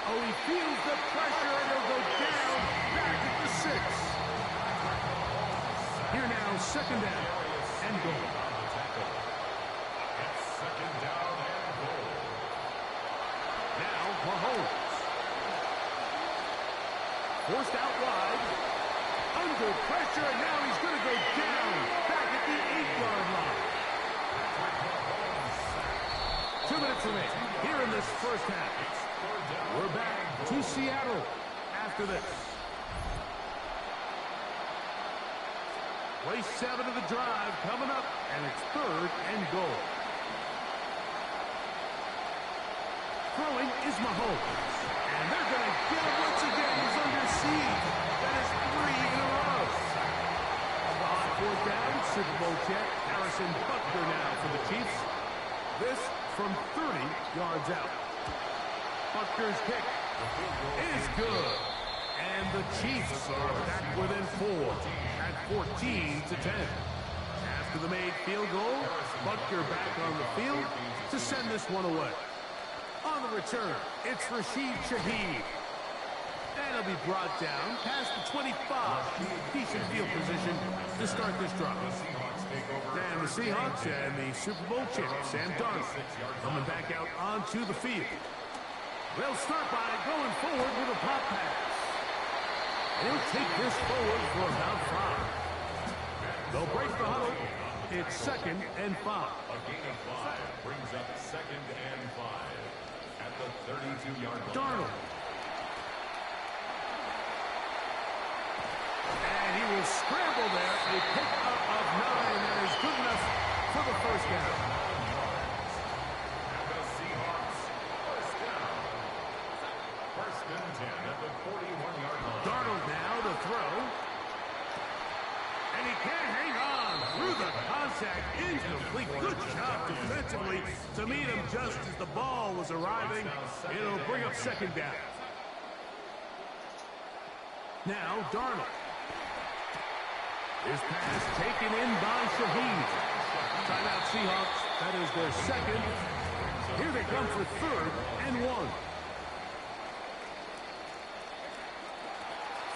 Oh, he feels the pressure, and he'll go down back at the 6. Here now, 2nd down and goal. It's 2nd down and goal. Now, Mahomes. Forced out wide. Under pressure, and now he's going to go down back at the 8-yard line. 2 minutes remaining here in this first half. We're back to Seattle after this. Play 7 of the drive coming up, and it's 3rd and goal. Throwing is Mahomes. And they're going to get him once again. He's under siege. That is 3 in a row. On 4th down, Super Bowl champ Harrison Butker now for the Chiefs. This from 30 yards out. Butker's kick is good. And the Chiefs are back within 4 at 14-10. After the made field goal, Butker back on the field to send this one away. On the return, it's Rashid Shaheed. And he'll be brought down past the 25. Decent field position to start this drive. And the Seahawks and the Super Bowl champs, Sam Darnold, coming back out onto the field. They'll start by going forward with a pop pass. He'll take this forward for about 5. They'll break the huddle. It's 2nd and 5. A gain of 5 brings up 2nd and 5 at the 32-yard line. Darnold. And he will scramble there. A pickup of 9 that is good enough for the first down. And the Seahawks first down. 1st and 10 at the 41-yard line. Darnold now to throw. And he can't hang on through the contact. Incomplete. Good job defensively to meet him just as the ball was arriving. It'll bring up 2nd down. Now Darnold. His pass taken in by Shaheed. Timeout Seahawks. That is their 2nd. Here they come for 3rd and 1.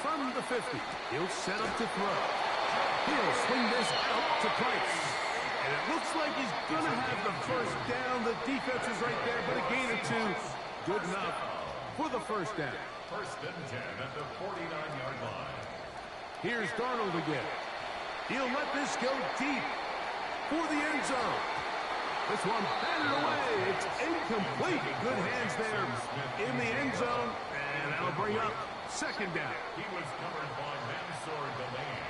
From the 50, he'll set up to throw. He'll swing this out to Price. And it looks like he's going to have the first down. The defense is right there, but a gain of 2. Good enough for the first down. 1st and 10 at the 49-yard line. Here's Darnold again. He'll let this go deep for the end zone. This one batted away. It's incomplete. Good hands there in the end zone. And that'll bring up 2nd down. He was covered by Mansour Delaney.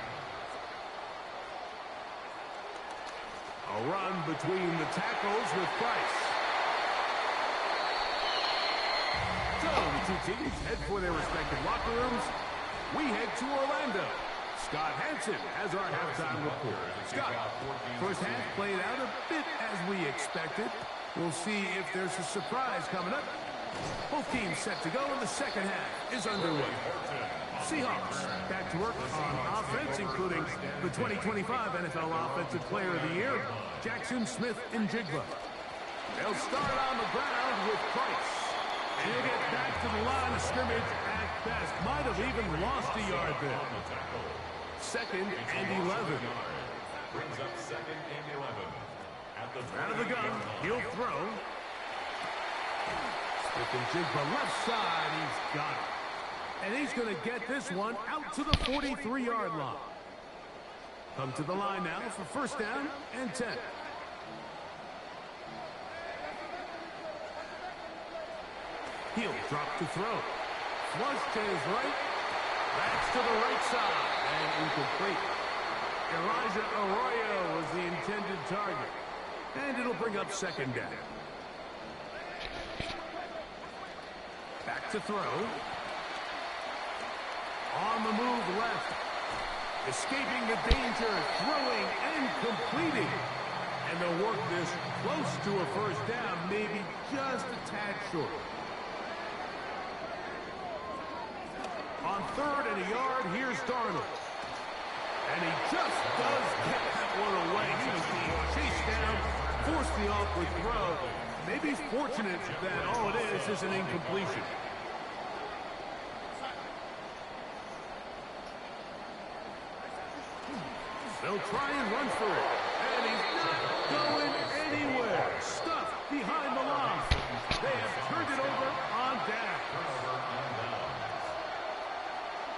A run between the tackles with Price. So the two teams head for their respective locker rooms. We head to Orlando. Scott Hansen has our halftime report. Scott, first half played out a bit as we expected. We'll see if there's a surprise coming up. Both teams set to go, and the second half is underway. Seahawks back to work on offense, including the 2025 NFL Offensive Player of the Year, Jackson Smith-Njigba. They'll start on the ground with Price. And he'll get back to the line of scrimmage at best. Might have even lost a yard there. 2nd and 11. Brings up 2nd and 11. Out of the gun, he'll throw. Smith-Njigba left side, he's got it. And he's going to get this one out to the 43-yard line. Come to the line now for first down and 10. He'll drop to throw. Flush to his right. That's to the right side. And incomplete. Elijah Arroyo was the intended target. And it'll bring up 2nd down. Back to throw. On the move left. Escaping the danger. Throwing and completing. And they'll work this close to a first down. Maybe just a tad short. On 3rd and a yard, here's Darnold. And he just does get that one away. He was being chased down, forced the awkward throw. Maybe he's fortunate that all it is an incompletion. They'll try and run for it. And he's not going anywhere. Stuffed behind the line. They have turned it over on down.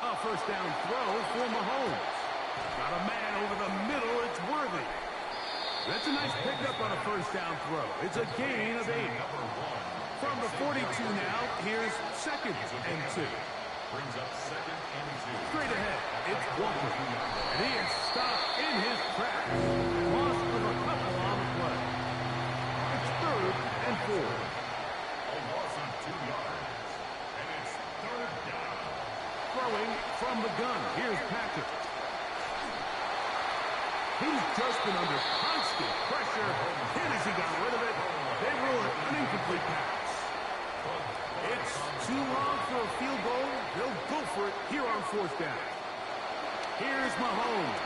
A first down throw for Mahomes. Got a man over the middle. It's worthy. That's a nice pickup on a first down throw. It's a gain of 8. From the 42 now, here's 2nd and 2. Brings up 2nd and 2. Straight ahead, it's Walker. And he is stopped in his tracks. Loss of a couple on the play. It's 3rd and 4. A loss of 2 yards. And it's 3rd down. Throwing from the gun. Here's Patrick. He's just been under constant pressure. And as he got rid of it, they rule it an incomplete pass. It's too long for a field goal. They'll go for it here on 4th down. Here's Mahomes.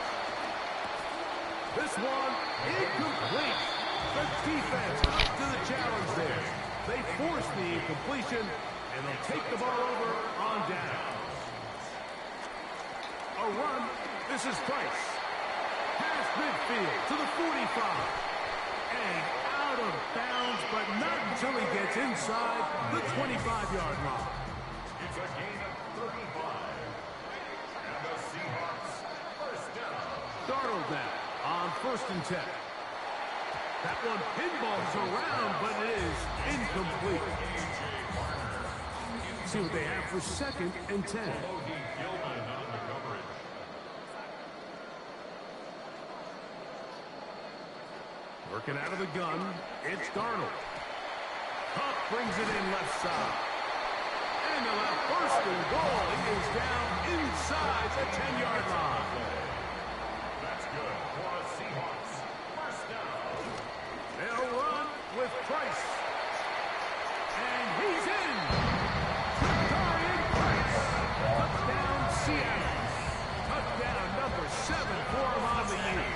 This one incomplete. The defense up to the challenge there. They force the incompletion, and they'll take the ball over on down. A run. This is Price. Past midfield to the 45. And out of bounds, but not until he gets inside the 25-yard line. It's a gain of 35. And the Seahawks first down. Darnold now. on 1st and 10. That one pinballs around, but it is incomplete. See what they have for 2nd and 10. Working out of the gun, it's Darnold. Huff brings it in left side. And they'll have 1st and goal. He is down inside the 10-yard line. That's good for the Seahawks. First down. They'll run with Price. And he's in. Darian Price. Touchdown, Seattle. Touchdown number 7 for him on the year.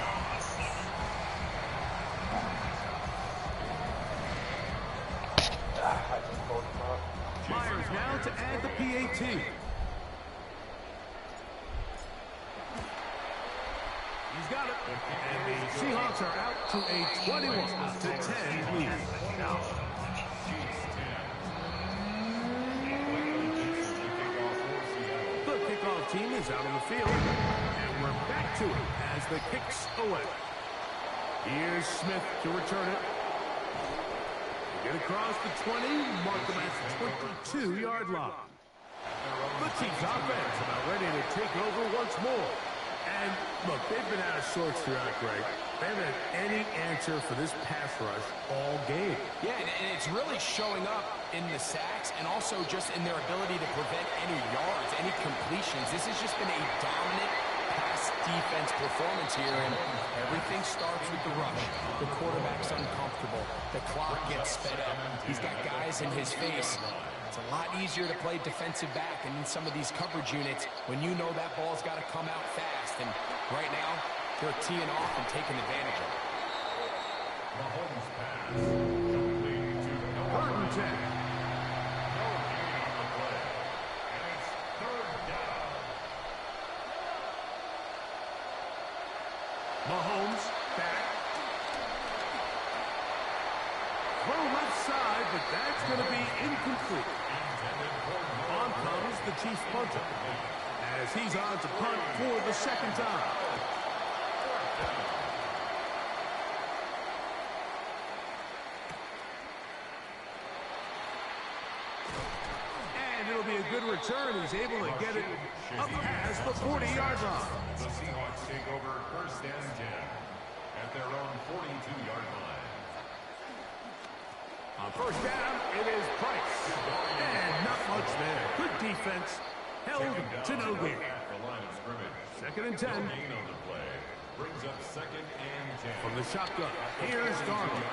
Myers now to add the PAT. He's got it. And the Seahawks are out to a 21-10 lead. The kickoff team is out on the field. And we're back to it as the kicks away. Here's Smith to return it. Get across the 20, mark them at the 22-yard line. The Chiefs offense about ready to take over once more. And, look, they've been out of sorts throughout, Greg. They haven't had any answer for this pass rush all game. Yeah, and it's really showing up in the sacks and also just in their ability to prevent any yards, any completions. This has just been a dominant pass defense performance here, and everything starts with the rush. The quarterback's uncomfortable. The clock gets sped up. He's got guys in his face. It's a lot easier to play defensive back and in some of these coverage units when you know that ball's got to come out fast. And right now, they're teeing off and taking advantage of it. Mahomes pass. Complete to 3rd and 10. No gain on the play. And it's 3rd down. Mahomes back. Throw left side, but that's going to be incomplete. On comes the Chiefs punter as he's on to punt for the 2nd time. And it'll be a good return. He's able to get it up past the 40-yard line. The Seahawks take over 1st and 10 at their own 42-yard line. On 1st down, it is Price. And not much there. Good defense. Held to no gain. 2nd and 10. Gain on the play. Brings up 2nd and 10. From the shotgun, here's Darnold.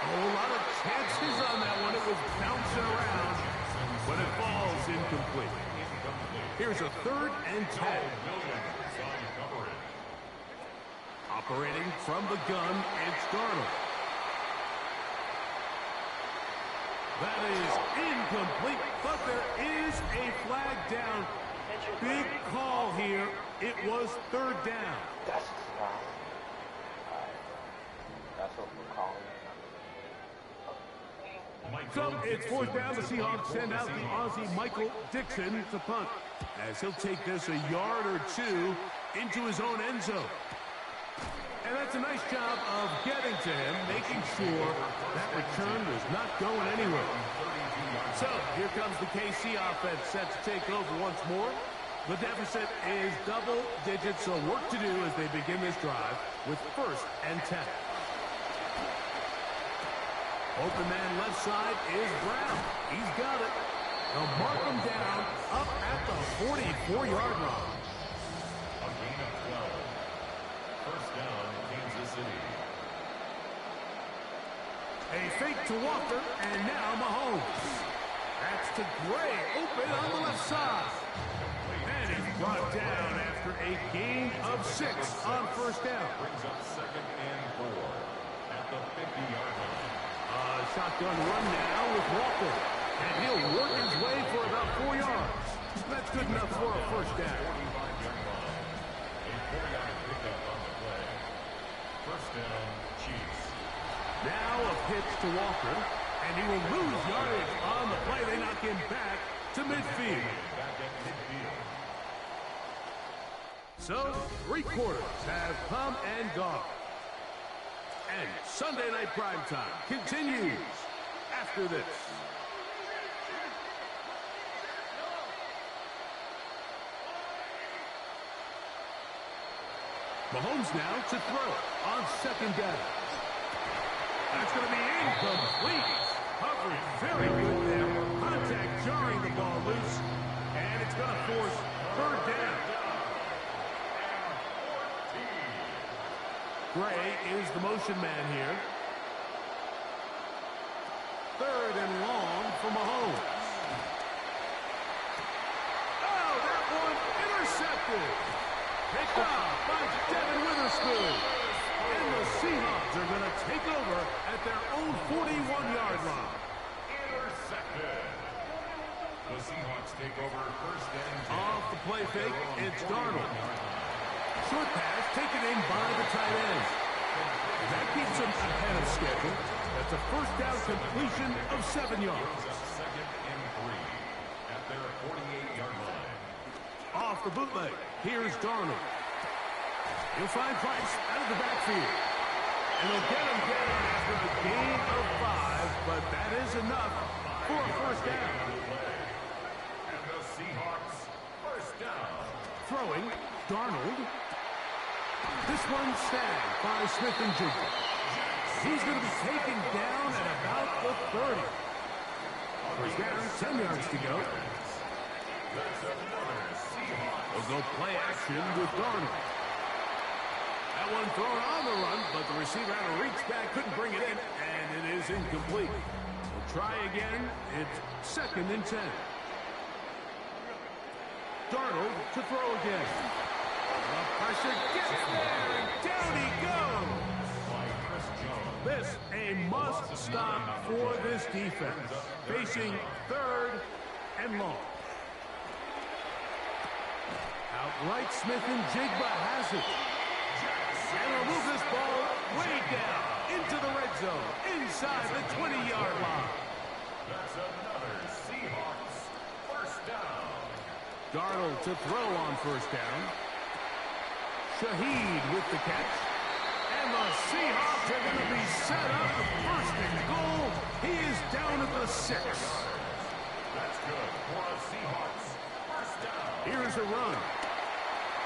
A lot of chances on that one. It was bouncing around, but it falls incomplete. Here's a 3rd and 10. Operating from the gun, it's Darnold. That is incomplete, but there is a flag down. Big call here. It was 3rd down. That's wrong. That's what we're calling it. So it's 4th down. The Seahawks send out the Aussie Michael Dixon to punt, as he'll take this a yard or 2 into his own end zone. And that's a nice job of getting to him, making sure that return was not going anywhere. So here comes the KC offense set to take over once more. The deficit is double digits, so work to do as they begin this drive with 1st and 10. Open man left side is Brown. He's got it. They'll mark him down up at the 44-yard line. A gain of 12. 1st down, Kansas City. A fake to Walker, and now Mahomes. That's to Gray, open on the left side. And he's brought down after a gain of 6 on 1st down. Brings up 2nd and 4 at the 50-yard line. Shotgun run now with Walker. And he'll work his way for about 4 yards. That's good enough for a 1st down. 45-yard line. A 4-yard pickup on the play. 1st down, Chiefs. Now a pitch to Walker. And he will lose yardage on the play. They knock him back to midfield. Back at midfield. So, 3 quarters have come and gone. And Sunday Night Primetime continues after this. Mahomes now to throw on 2nd down. That's going to be incomplete. Coverage very good there. Contact jarring the ball loose. And it's going to force 3rd down. Gray is the motion man here. 3rd and long for Mahomes. Oh, that one intercepted. Picked off by Devin Witherspoon. And the Seahawks are going to take over at their own 41-yard line. Intercepted. The Seahawks take over 1st and 10. Off the play fake, it's Darnold. Short pass taken in by the tight end. That keeps him ahead of schedule. That's a 1st down completion of 7 yards. 2nd and 3 at their 48-yard line. Off the bootleg, here's Darnold. He'll find Price out of the backfield. And they'll get him down after a gain of 5, but that is enough for a 1st down. And the Seahawks 1st down. Throwing, Darnold. This one snagged by Smith and Jigba. He's going to be taken down at about the 30. 1st down, 10 yards to go. They'll go play action with Darnold. That one thrown on the run, but the receiver had to reach back, couldn't bring it in, and it is incomplete. We'll try again. It's 2nd and 10. Darnold to throw again. The pressure gets there, and down he goes. This a must stop for this defense. Facing 3rd and long. Outright, Smith and Jigba has it. And they'll move this ball way down into the red zone, inside the 20-yard line. That's another Seahawks 1st down. Darnold to throw on 1st down. Shaheed with the catch. And the Seahawks are going to be set up 1st and goal. He is down at the 6. That's good for a Seahawks 1st down. Here's a run.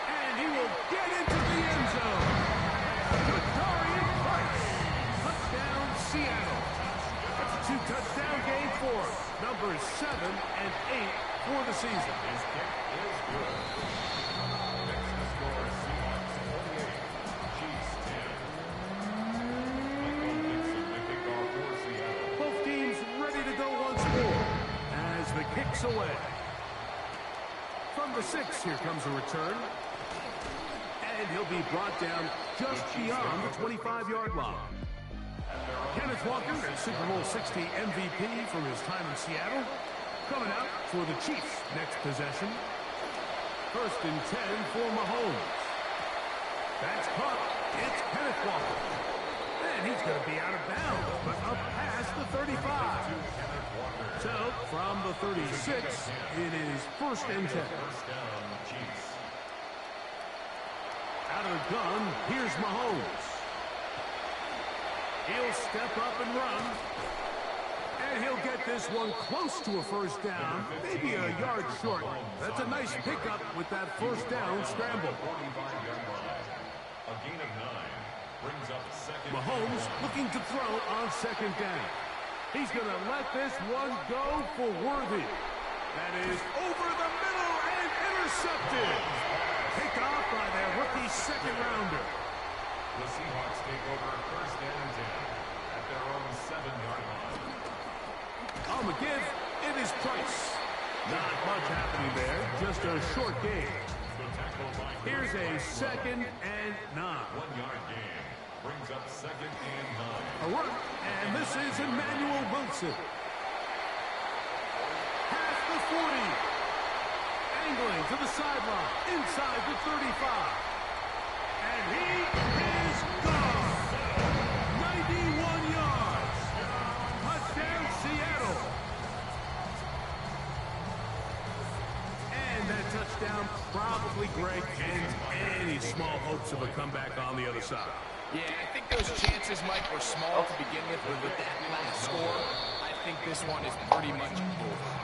And he will get into the end zone. Victoria Price. Touchdown, Seattle. That's a 2-touchdown game for him. Numbers 7 and 8 for the season. His kick is good. Next to score, Seahawks 48, Chiefs 10. Michael Vincent, the kickoff for Seattle. Both teams ready to go once more as the kick's away. From the 6, here comes a return. And he'll be brought down just beyond the 25-yard line. Kenneth Walker, a Super Bowl 60 MVP from his time in Seattle, coming out for the Chiefs' next possession. 1st and 10 for Mahomes. That's caught. It's Kenneth Walker. And he's going to be out of bounds, but up past the 35. So, from the 36, it is 1st and 10. 1st down, Chiefs. Out of the gun, here's Mahomes. He'll step up and run. And he'll get this one close to a 1st down, maybe a yard short. That's a nice pickup with that 1st down scramble. 45-yard line. A gain of 9 brings up 2nd. Mahomes looking to throw on 2nd down. He's going to let this one go for Worthy. That is over the middle and intercepted. Picked off by their rookie 2nd-rounder. The Seahawks take over 1st and 10 at their own 7-yard line. On the give, it is Price. Not much happening there, just a short gain. The tackle by Here's a 2nd and 9. 1-yard gain brings up 2nd and 9. A run, and this is Emmanuel Wilson. Past the 40. Angling to the sideline, inside the 35. And he is gone. 91 yards. Touchdown, Seattle. And that touchdown probably, Greg, ends hopes of a comeback on the other side. Yeah, I think those chances, Mike, were small to begin with, but with that last score, I think this one is pretty much over.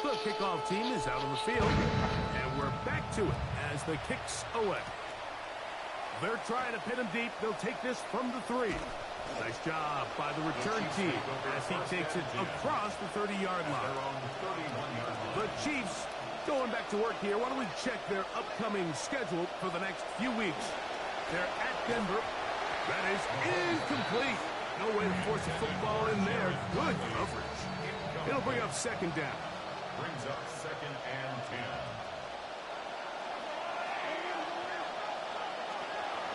The kickoff team is out on the field, and we're back to it as the kick's away. They're trying to pin him deep. They'll take this from the 3. Nice job by the return team as he takes it across the 30-yard line. The Chiefs going back to work here. Why don't we check their upcoming schedule for the next few weeks? They're at Denver. That is incomplete. No way to force a football in there. Good coverage. It'll bring up second down. Brings up 2nd and 10.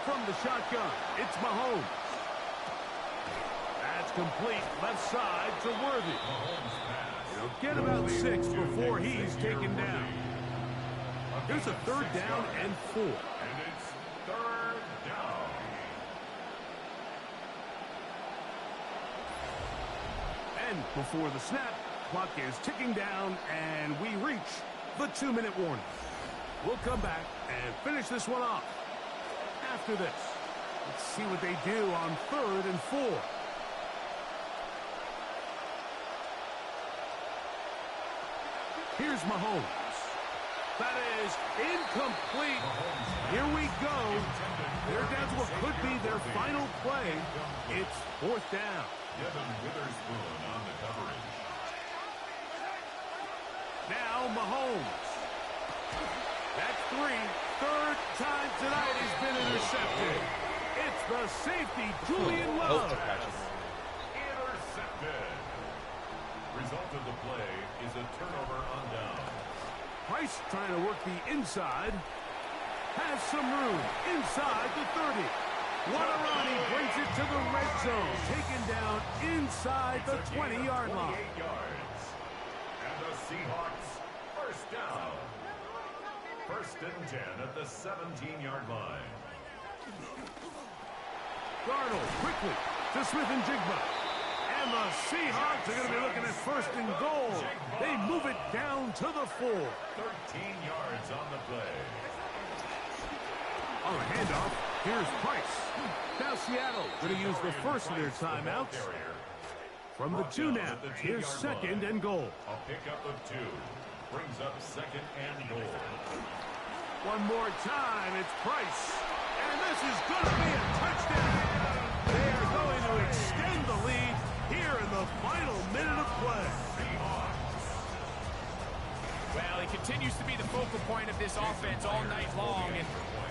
From the shotgun, it's Mahomes. That's complete. Left side to Worthy. He'll get about 6 before he's taken down. Here's a 3rd down and 4. And it's 3rd down. And before the snap, clock is ticking down, and we reach the 2-minute warning. We'll come back and finish this one off after this. Let's see what they do on 3rd and 4. Here's Mahomes. That is incomplete. Here we go. They're down to what could be their final play. It's 4th down. Devin Witherspoon on the coverage. Now Mahomes. That's 3. 3rd time tonight he's been intercepted. It's the safety, Julian Love. Intercepted. Result of the play is a turnover on down. Price trying to work the inside. Has some room inside the 30. Guarani brings it to the red zone. Taken down inside the 20-yard line. 28 yards. And the Seahawks first down. 1st and 10 at the 17-yard line. Darnold quickly to Smith and Jigba. And the Seahawks are going to be looking at 1st and goal. They move it down to the 4. 13 yards on the play. On the handoff, here's Price. Now Seattle going to use the first of their timeouts. From the 2 now, here's 2nd and goal. A pickup of 2. Brings up 2nd and goal. One more time, it's Price. And this is going to be a touchdown. They are going to extend the lead here in the final minute of play. Well, he continues to be the focal point of this offense all night long, and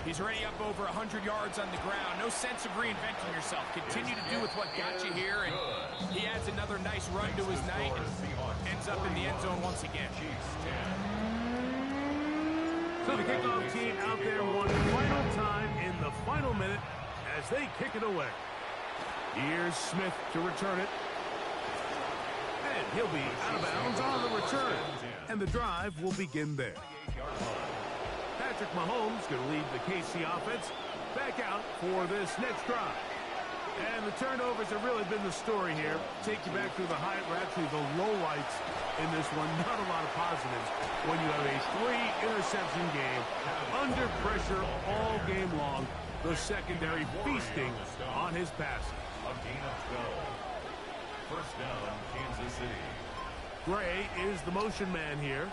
he's already up over 100 yards on the ground. No sense of reinventing yourself. Continue to do with what got you here, and he adds another nice run to his night and ends up in the end zone once again. So the kickoff team out there one final time in the final minute as they kick it away. Here's Smith to return it. And he'll be out of bounds on the return. And the drive will begin there. Patrick Mahomes going to lead the KC offense back out for this next drive. And the turnovers have really been the story here. Take you back through the actually the lowlights in this one. Not a lot of positives when you have a 3-interception game under pressure all game long. The secondary feasting on his passing. A gain of 12. First down, Kansas City. Gray is the motion man here.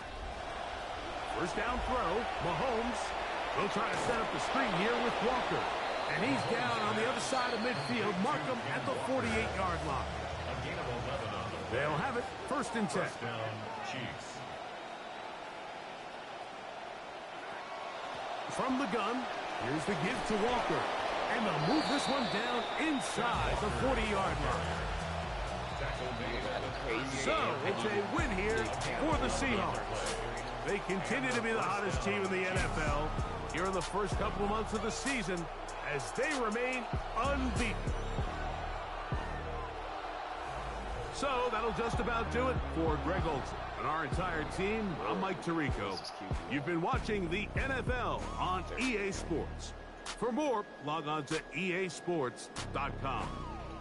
First down throw. Mahomes will try to set up the screen here with Walker. And he's down on the other side of midfield. Mark him at the 48-yard line. A gain of 11 on the play. They'll have it. 1st and 10. First down, Chiefs. From the gun, here's the give to Walker. And they'll move this one down inside the 40-yard line. So, it's a win here for the Seahawks. They continue to be the hottest team in the NFL here in the first couple of months of the season as they remain unbeaten. So, that'll just about do it for Greg Olsen and our entire team. I'm Mike Tirico. You've been watching the NFL on EA Sports. For more, log on to easports.com.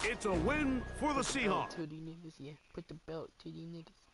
It's a win for the Seahawks. To these niggas, yeah. Put the belt to these niggas.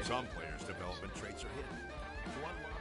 Some players' development traits are hidden. To unlock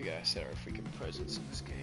We gotta set our freaking presence in this game.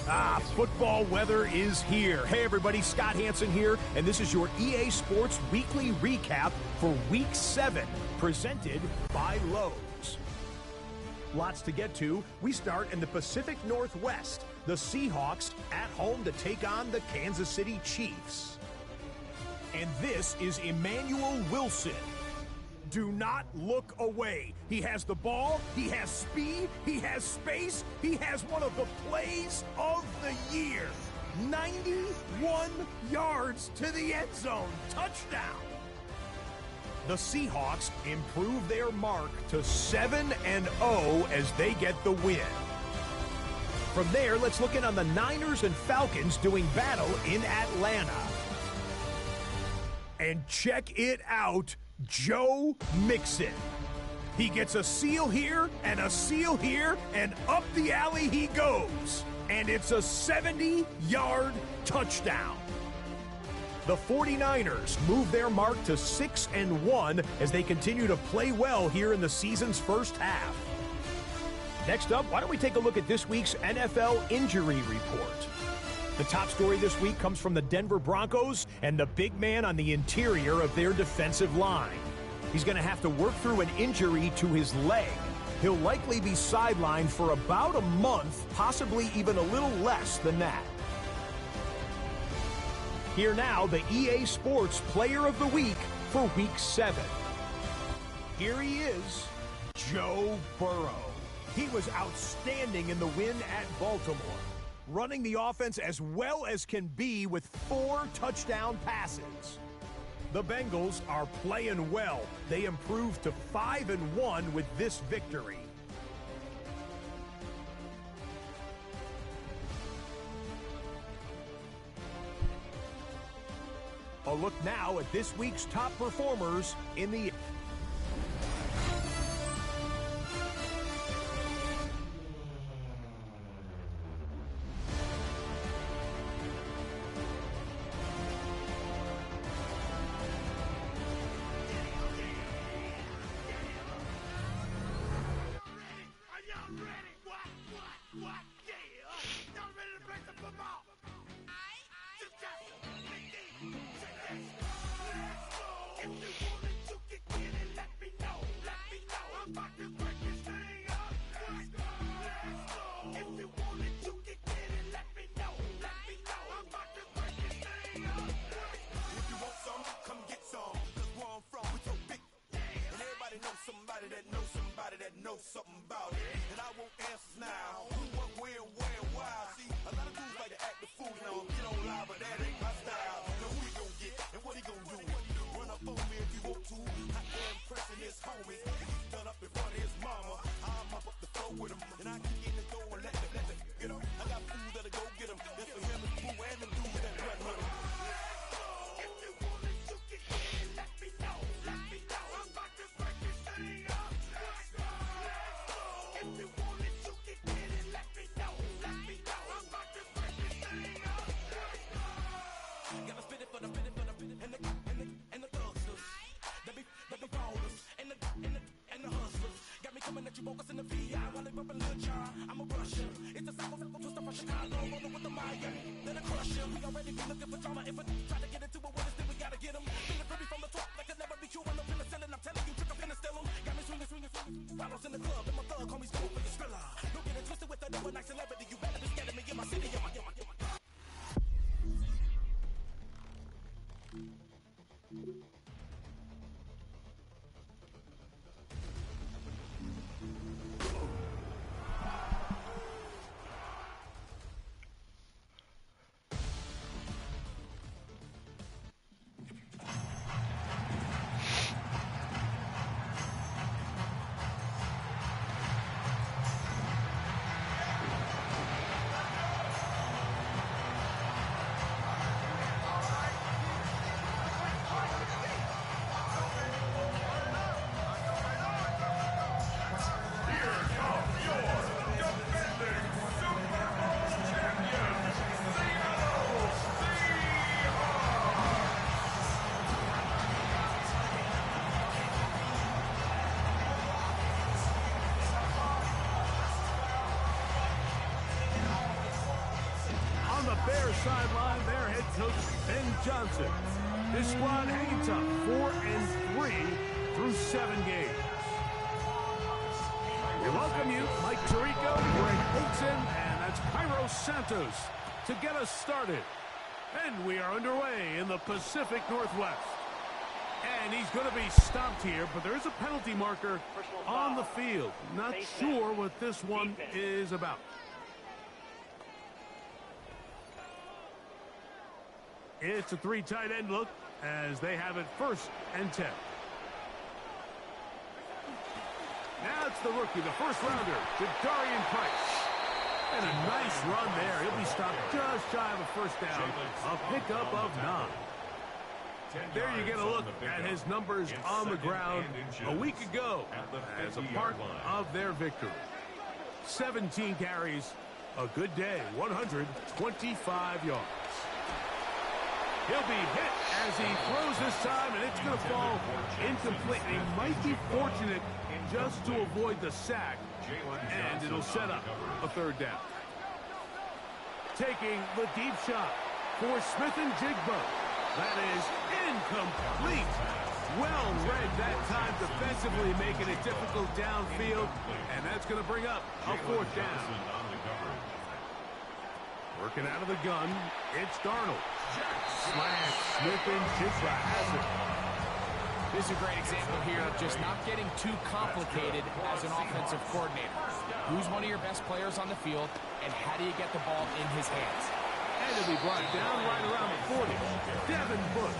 Football weather is here. Hey everybody, Scott Hansen here, and this is your EA Sports Weekly Recap for Week 7, presented by Lowe's. Lots to get to. We start in the Pacific Northwest. The Seahawks at home to take on the Kansas City Chiefs. And this is Emmanuel Wilson. Do not look away. He has the ball, he has speed, he has space, he has one of the plays of the year. 91 yards to the end zone. Touchdown. The Seahawks improve their mark to 7-0 as they get the win. From there, let's look in on the Niners and Falcons doing battle in Atlanta. And check it out, Joe Mixon. He gets a seal here and a seal here, and up the alley he goes. And it's a 70-yard touchdown. The 49ers move their mark to 6-1 as they continue to play well here in the season's first half. Next up, why don't we take a look at this week's NFL injury report. The top story this week comes from the Denver Broncos and the big man on the interior of their defensive line. He's going to have to work through an injury to his leg. He'll likely be sidelined for about a month, possibly even a little less than that. Here now, the EA Sports Player of the Week for Week 7. Here he is, Joe Burrow. He was outstanding in the win at Baltimore, running the offense as well as can be with 4 touchdown passes. The Bengals are playing well. They improved to 5-1 with this victory. A look now at this week's top performers in the... Bears sideline, their head coach, Ben Johnson. This squad hanging tough, 4-3 through 7 games. We welcome you, Mike Tirico, Greg Olson, and that's Cairo Santos to get us started. And we are underway in the Pacific Northwest. And he's going to be stopped here, but there is a penalty marker on the field. Not sure what this one is about. It's a 3 tight end look as they have it 1st and 10. Now it's the rookie, the first-rounder, Darian Price. And a nice run there. He'll be stopped just shy of a first down. A pickup of 9. There you get a look at his numbers on the ground a week ago as a part of their victory. 17 carries, a good day, 125 yards. He'll be hit as he throws this time, and it's going to fall incomplete. He might be fortunate just to avoid the sack, and it'll set up a 3rd down. Taking the deep shot for Smith and Jigbo. That is incomplete. Well read that time defensively, making it difficult downfield, and that's going to bring up a 4th down. Working out of the gun, it's Darnold. Slash, Smith and Jigbo has it. This is a great example here of just not getting too complicated as an offensive coordinator. Who's one of your best players on the field, and how do you get the ball in his hands? And it'll be brought down right around the 40. Devin Bush.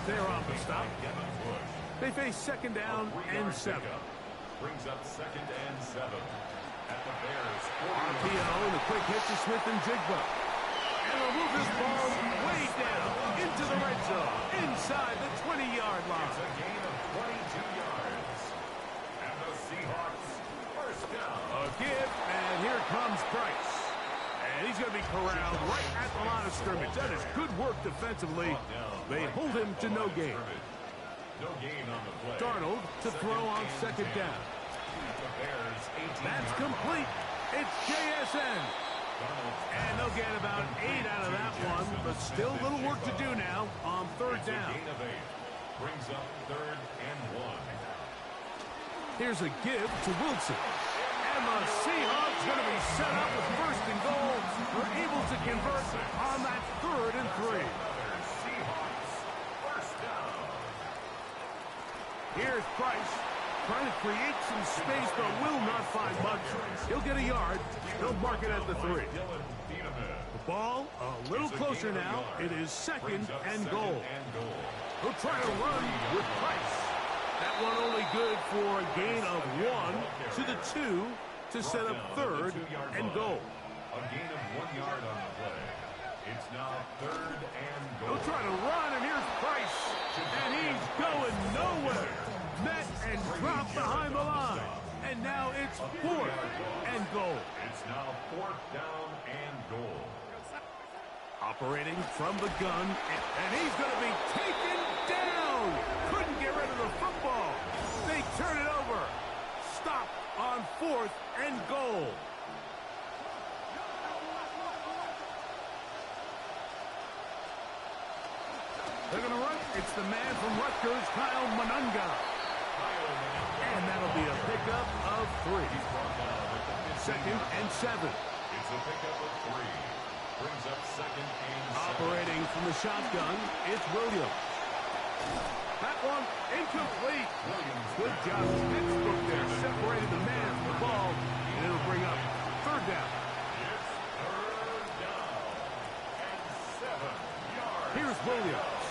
They're on the stop. They face 2nd down and 7. Brings up 2nd and 7 at the Bears. RPO and a quick hit to Smith and Jigbo. And they'll move this ball way down into the red zone, inside the 20-yard line. It's a gain of 22 yards. And the Seahawks, 1st down. A give, and here comes Price. And he's going to be corralled right at the line of scrimmage. That is good work defensively. They hold him to no gain. No gain on the play. Darnold to throw on 2nd down. That's complete. It's JSN. And they'll get about 8 out of that one, but still a little work to do now on 3rd down. Brings up 3rd and 1. Here's a give to Wilson. And the Seahawks going to be set up with 1st and goal. They're able to convert on that 3rd and 3. Seahawks, 1st down. Here's Price trying to create some space, but will not find much. He'll get a yard. They'll mark it at the 3. The ball a little closer now. It is 2nd and goal. He'll try to run with Price. That one only good for a gain of 1 to the 2 to set up 3rd and goal. A gain of 1 yard on the play. It's now 3rd and goal. He'll try to run, and here's Price. And he's going nowhere. Met and dropped behind the line. And now it's 4th and goal. It's now 4th down and goal. Operating from the gun, and he's going to be taken down. Couldn't get rid of the football. They turn it over. Stop on 4th and goal. They're going to run. It's the man from Rutgers, Kyle Monunga. And that'll be a pickup of 3. 2nd and 7. It's a pickup of 3. Brings up 2nd and 7. Operating from the shotgun, it's Williams. That one incomplete. Good job. Textbook there. Separated the man from the ball. And it'll bring up 3rd down. It's 3rd down and 7 yards. Here's Williams.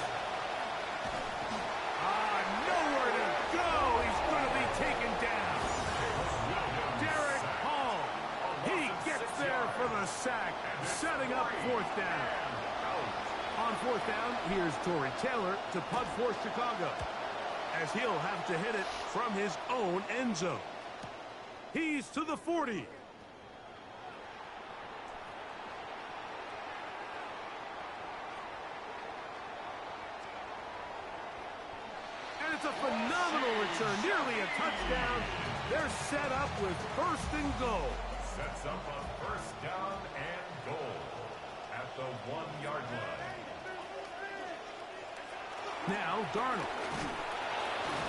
Nowhere to go. He's going to be taken down. Derek Hall. He gets there for the sack, setting up 4th down. On 4th down, here's Torrey Taylor to punt for Chicago, as he'll have to hit it from his own end zone. He's to the 40. And it's a phenomenal return, nearly a touchdown. They're set up with 1st and goal. Sets up on 1st down and goal. at the 1-yard line. Now Darnold.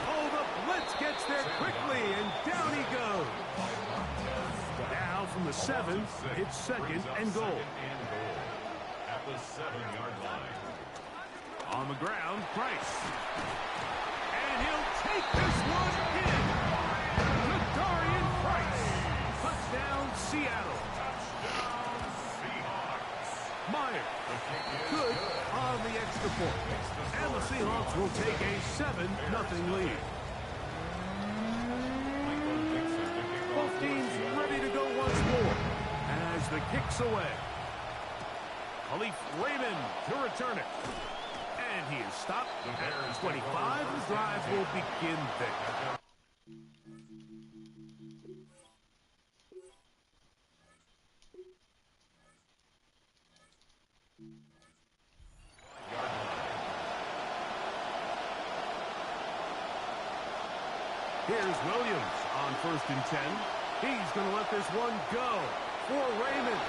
Oh, the blitz gets there quickly, and down he goes. Now from the 7, it's second and goal. At the 7-yard line. On the ground, Price. And he'll take this one in. Darian Price. Touchdown, Seattle. Meyer. Good on the extra point. And the Seahawks will take a 7-0 lead. Both teams ready to go once more as the kick's away. Khalif Raymond to return it. And he is stopped at 25. The drive will begin there. Here's Williams on 1st and 10. He's going to let this one go for Raymond.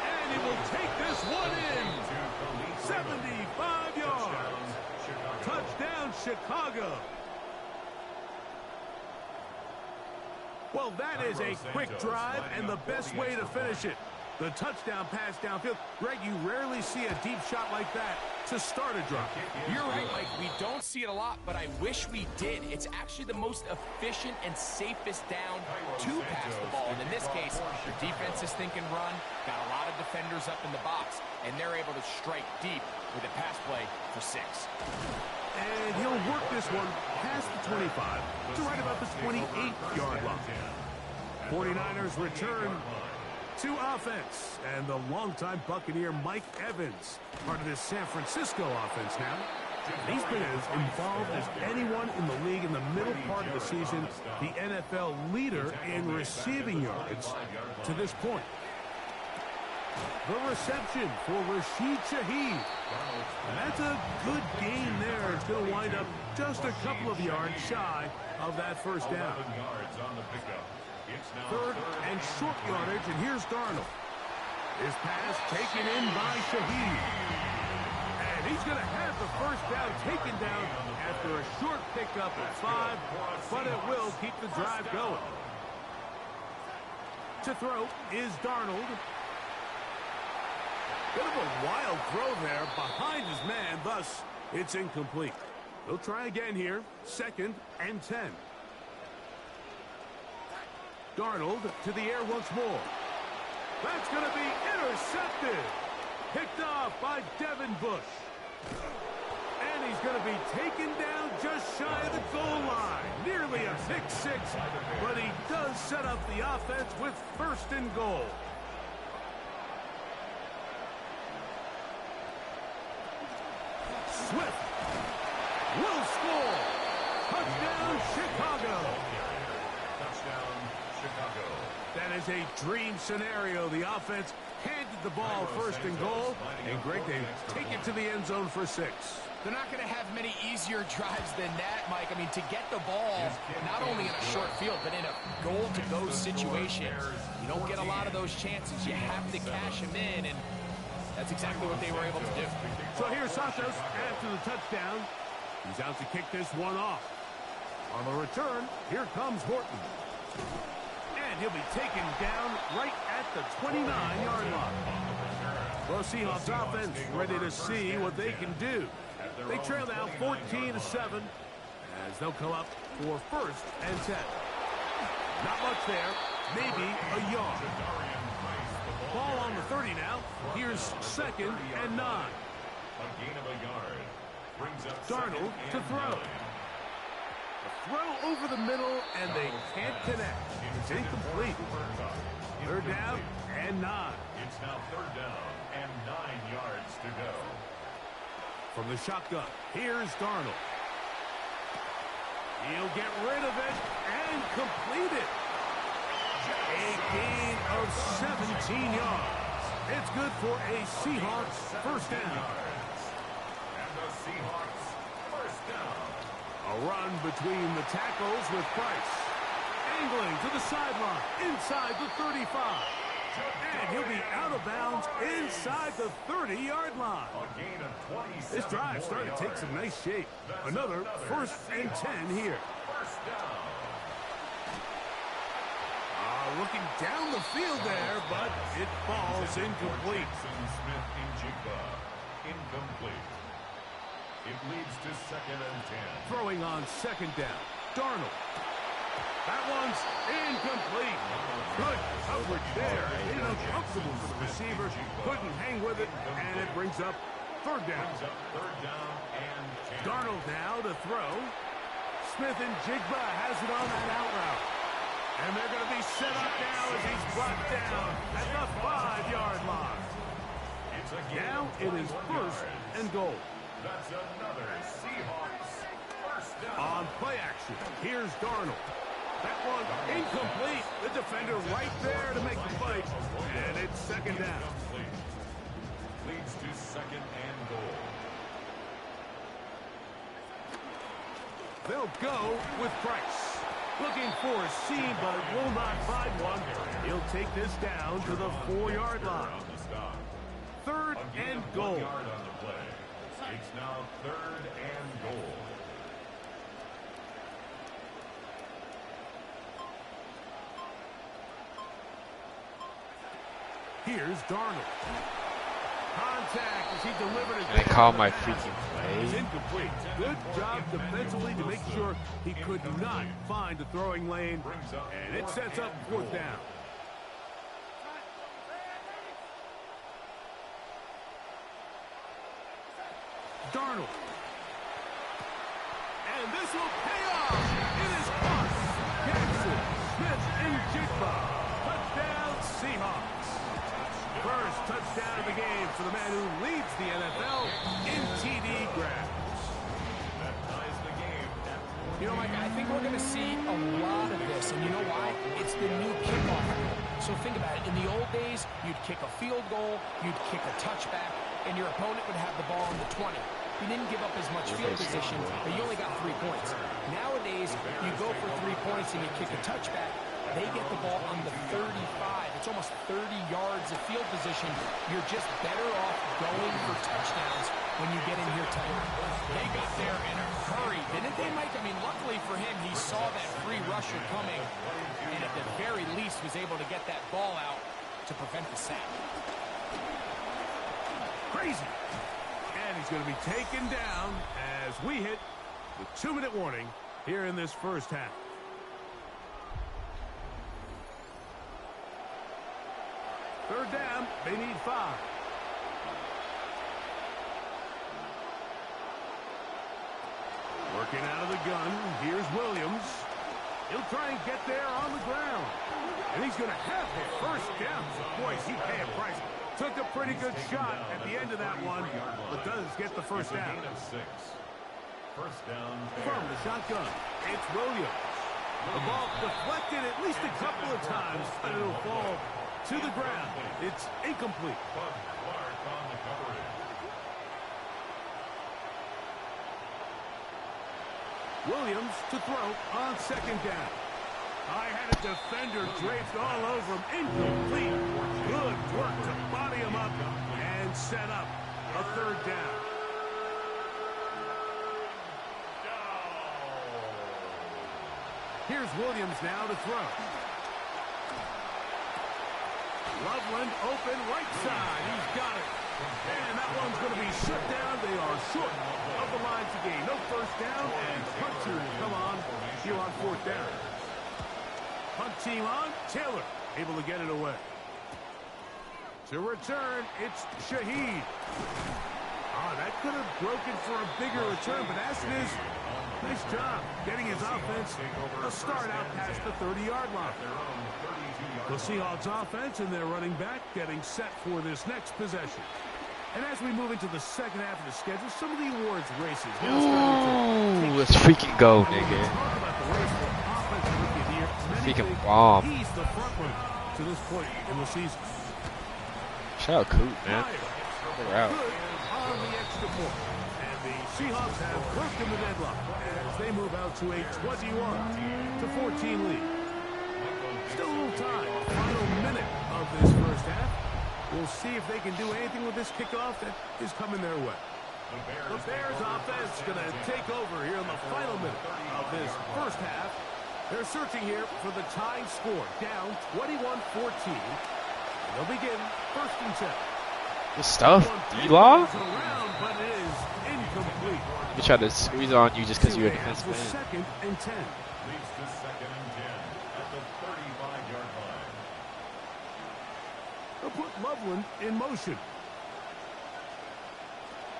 And he will take this one in. 75 yards. Touchdown, Chicago. Well, that is a quick drive and the best way to finish it. The touchdown pass downfield. Greg, you rarely see a deep shot like that to start a drive. You're right, Mike. We don't see it a lot, but I wish we did. It's actually the most efficient and safest down to pass the ball. And in this case, the defense is thinking run, got a lot of defenders up in the box, and they're able to strike deep with a pass play for 6. And he'll work this one past the 25 to right about the 28-yard line. 49ers return to offense, and the longtime Buccaneer Mike Evans, part of this San Francisco offense now. He's been as involved as anyone in the league in the middle part of the season, the NFL leader in receiving yards to this point. The reception for Rashid Shaheed. And that's a good gain there. It's going to wind up just a couple of yards shy of that first down. 3rd and short yardage, and here's Darnold. His pass taken in by Shaheed. And he's going to have the first down taken down after a short pickup at 5, but it will keep the drive going. To throw is Darnold. Bit of a wild throw there behind his man, thus it's incomplete. He'll try again here, 2nd and 10. Darnold to the air once more. That's going to be intercepted. Picked off by Devin Bush. And he's going to be taken down just shy of the goal line. Nearly a pick 6, but he does set up the offense with 1st and goal. Swift will score. Touchdown, Chicago. Touchdown, Chicago. That is a dream scenario. The offense handed the ball 1st and goal, and Greg, they take it to the end zone for 6. They're not going to have many easier drives than that, Mike. I mean, to get the ball not only in a short field, but in a goal-to-go situation, you don't get a lot of those chances. You have to cash them in, and that's exactly what they were able to do. So here's Santos after the touchdown. He's out to kick this one off. On the return, here comes Horton. And he'll be taken down right at the 29-yard line. Well, Seahawks offense ready to see what they can do. They trail now 14-7 as they'll come up for 1st and 10. Not much there, maybe a yard. Ball on the 30 now. Here's 2nd and 9. A gain of a yard. Brings up Darnold to throw. A throw over the middle, and they can't connect. It's incomplete. 3rd down and 9. It's now 3rd down and 9 yards to go. From the shotgun, here's Darnold. He'll get rid of it and complete it. A gain of 17 yards. It's good for a Seahawks 1st down. And the Seahawks 1st down. A run between the tackles with Price. Angling to the sideline, inside the 35. And he'll be out of bounds inside the 30-yard line. This drive starting to take some nice shape. Another 1st and 10 here. Looking down the field there, but it falls incomplete. Incomplete. It leads to 2nd and 10. Throwing on 2nd down. Darnold. That one's incomplete. Good coverage there. Made it uncomfortable for the receiver. Couldn't hang with it, and it brings up 3rd down. And 10. Darnold now to throw. Smith and Jigba has it on that out route. And they're going to be set up now as he's brought down at the 5-yard line. Now it is 1st and goal. That's another Seahawks 1st down. On play action, here's Darnold. That one incomplete. The defender right there to make the fight. And it's 2nd down. Leads to 2nd and goal. They'll go with Price. Looking for a seam, but will not find one. He'll take this down to the 4-yard line. 3rd and goal. It's now 3rd and goal. Here's Darnold. Contact as he delivered it. They call my freaking play. It's incomplete. Good job defensively to make sure he could not find the throwing lane. And it sets up 4th down. Darnold. And this will pay off. It is caught. Jackson, Smith, and Jigba. Touchdown, Seahawks. First touchdown of the game for the man who leads the NFL in TD grabs. That ties the game. You know, Mike, I think we're going to see a lot of this, and you know why? It's the new kickoff rule. So think about it. In the old days, you'd kick a field goal, you'd kick a touchback, and your opponent would have the ball on the 20. You didn't give up as much field position, but you only got 3 points. Nowadays, you go for 3 points and you kick a touchback. They get the ball on the 35. It's almost 30 yards of field position. You're just better off going for touchdowns when you get in here tight. They got there in a hurry, didn't they, Mike? I mean, luckily for him, he saw that free rusher coming, and at the very least was able to get that ball out to prevent the sack. Crazy. And he's going to be taken down as we hit the 2-minute warning here in this 1st half. Third down, they need 5. Working out of the gun, here's Williams. He'll try and get there on the ground. And he's going to have the 1st down. Boy, is he paying a price. Took a pretty good shot at the end of that one, but does get the 1st down. 1st down. From the shotgun, it's Williams. The ball deflected at least a couple of times, but it'll fall to the ground. It's incomplete. Williams to throw on 2nd down. I had a defender draped all over him. Incomplete. Good work to body him up and set up a 3rd down. Here's Williams now to throw. Loveland open right side. He's got it. And that one's going to be shut down. They are short of the line to gain. No 1st down, and punt team will come on here on 4th down. Punt team on. Taylor able to get it away. To return, it's Shaheed. Oh, that could have broken for a bigger return, but as it is, nice job getting his offense a start out past the 30-yard line. The Seahawks offense and their running back getting set for this next possession. And as we move into the 2nd half of the schedule, some of the awards races. Ooh, let's freaking go, nigga. Freaking bomb. He's the front runner to this point in the season. Shout out Coop, man. We're out. On the extra point. And the Seahawks have broken the deadlock as they move out to a 21-14 lead. Still a little time. Final minute of this 1st see if they can do anything with this kickoff that is coming their way. The Bears offense going to take over here in the final minute of this first half. They're searching here for the tying score, down 21-14. They'll begin 1st and 10. Good stuff, D-Law. But it is incomplete. You try to squeeze on you just because you're a defensive man. 2nd and 10. Leads to 2nd and 10 at the 35-yard line. They'll put Loveland in motion.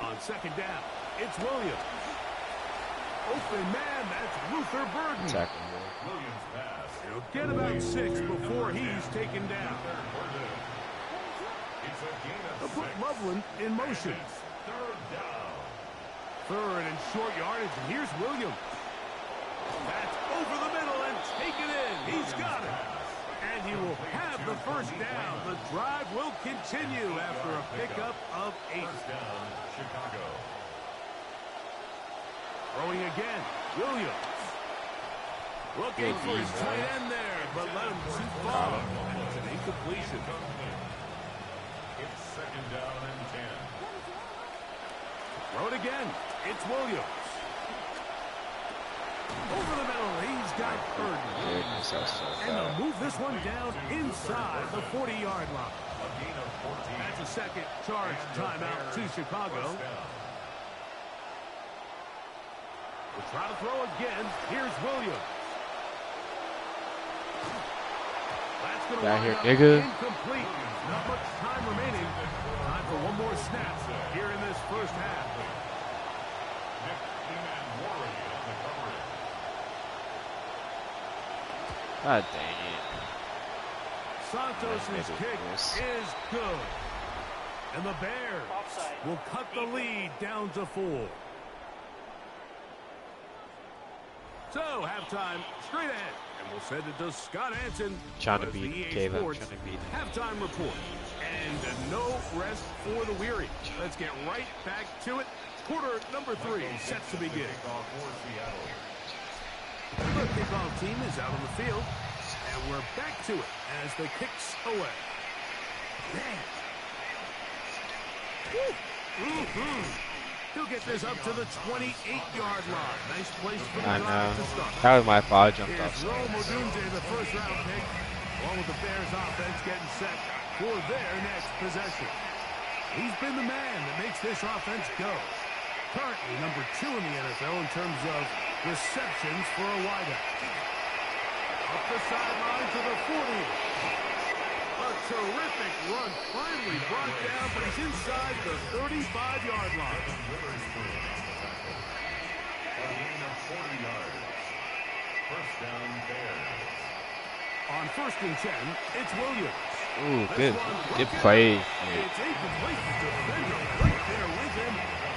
On 2nd down, it's Williams. Open man, that's Luther Burden. Williams pass. He'll get about 6 before he's taken down. It's a gain of They'll 6. put Loveland in motion. 3rd down. 3rd and short yardage, and here's Williams. That's over the middle and taken in. He's got it. And he will have the 1st down. The drive will continue after a pickup of 8. 1st down, Chicago. Throwing again, Williams. Looking for his tight end there, but let him too far. That's an incompletion. It's 2nd down and 10. Throw it again. It's Williams. Over the middle, he's got Burden. And they'll move this one down inside the 40-yard line. A gain of 14. That's a second charge timeout to Chicago. We'll try to throw again. Here's Williams. That's going to Back here, nigga. incomplete. Not much time remaining. Time for one more snap here in this first half. God dang it. Santos' kick is good. And the Bears will cut the lead down to 4. So, halftime straight ahead. And we'll send it to Scott Hansen. Trying to beat Caleb. Sports Trying to beat him. halftime report. And no rest for the weary. Let's get right back to it. Quarter number 3 sets to begin. The kickoff team is out on the field. And we're back to it as the kicks away. He'll get this up to the 28-yard line. Nice place for the drive to start. That was my fault. I jumped off. Here's Rome Odunze, the first-round pick, along with the Bears offense getting set for their next possession. He's been the man that makes this offense go. Currently number 2 in the NFL in terms of receptions for a wideout. Up the sideline to the 40. A terrific run, finally brought down, but he's inside the 35-yard line. A gain of 40 yards. 1st down, Bears. On 1st and 10, it's Williams. Ooh, good play. It's incomplete. The defender right there with him.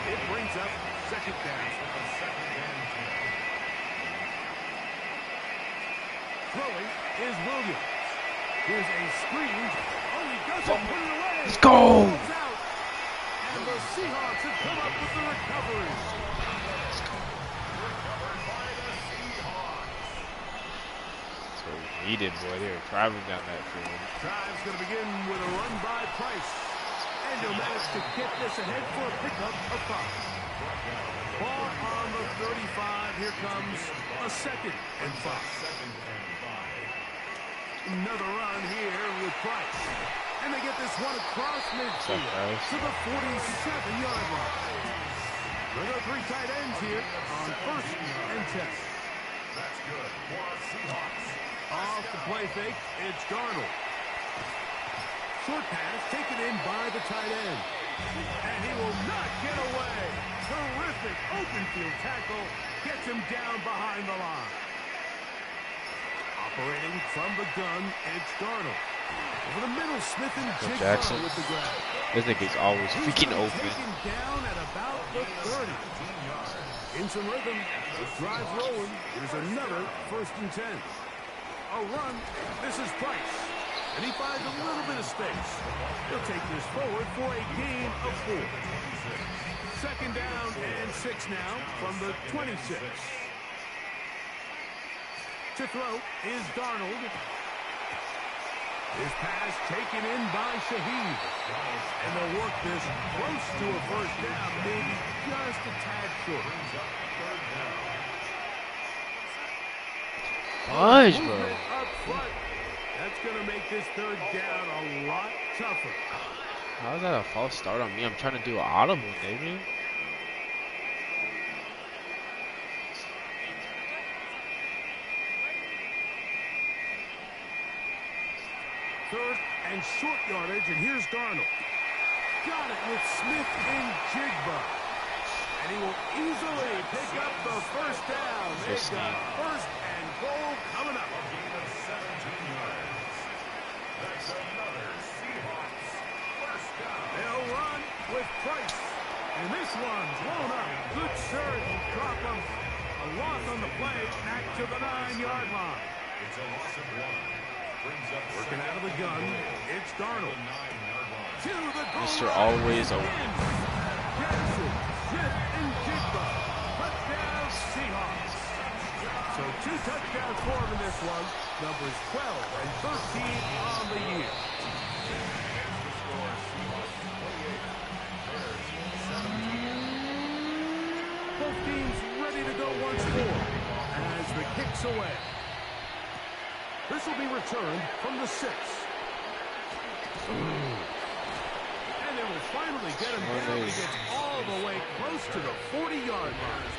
It brings up 2nd down. Throwing is Williams. Here's a screen. Oh, he doesn't put it away. Let's go. And the Seahawks have come up with the recovery. That's what we needed, boy. They were traveling down that field. Drive's going to begin with a run by Price. And he'll manage to get this ahead for a pickup of 5. Ball on the 35. Here comes a 2nd and 5. Another run here with Price. And they get this one across midfield to the 47-yard line. There are 3 tight ends here on 1st and 10. That's good for Seahawks. Off the play fake, it's Darnold. Short pass taken in by the tight end. And he will not get away. Terrific open field tackle. Gets him down behind the line. Operating from the gun, it's Darnold. Over the middle, Smith and Jigsaw with the grab. This nigga's always freaking open. Taken down at about the 30. In some rhythm, the drive rolling. Here's another 1st and 10. A run. This is Price. And he finds a little bit of space. He'll take this forward for a gain of 4. 2nd down and 6 now from the 26. To throw is Darnold. His pass taken in by Shaheed. And they'll work this close to a first down, maybe just a tad short. Fudge, bro. Up front. That's going to make this third down a lot tougher. How is that a false start on me? I'm trying to do an audible, nigga. Third and short yardage, and here's Darnold. Got it with Smith and Jigba. And he will easily pick up the first down. They've got first and goal coming up. A gain of 17 yards. That's another Seahawks first down. They'll run with Price. And this one's blown up. Good surge and drop him. A loss on the play back to the 9-yard line. It's a loss of 1. Working out of the gun, it's Darnold. To the goal Mr. Always Open. Jackson, Smith, and Jigba. Touchdown, Seahawks. So 2 touchdowns for him in this one. Numbers 12 and 13 on the year. Both teams ready to go once more as the kick's away. This will be returned from the 6. And they will finally get him down. He gets all the way close to the 40-yard line.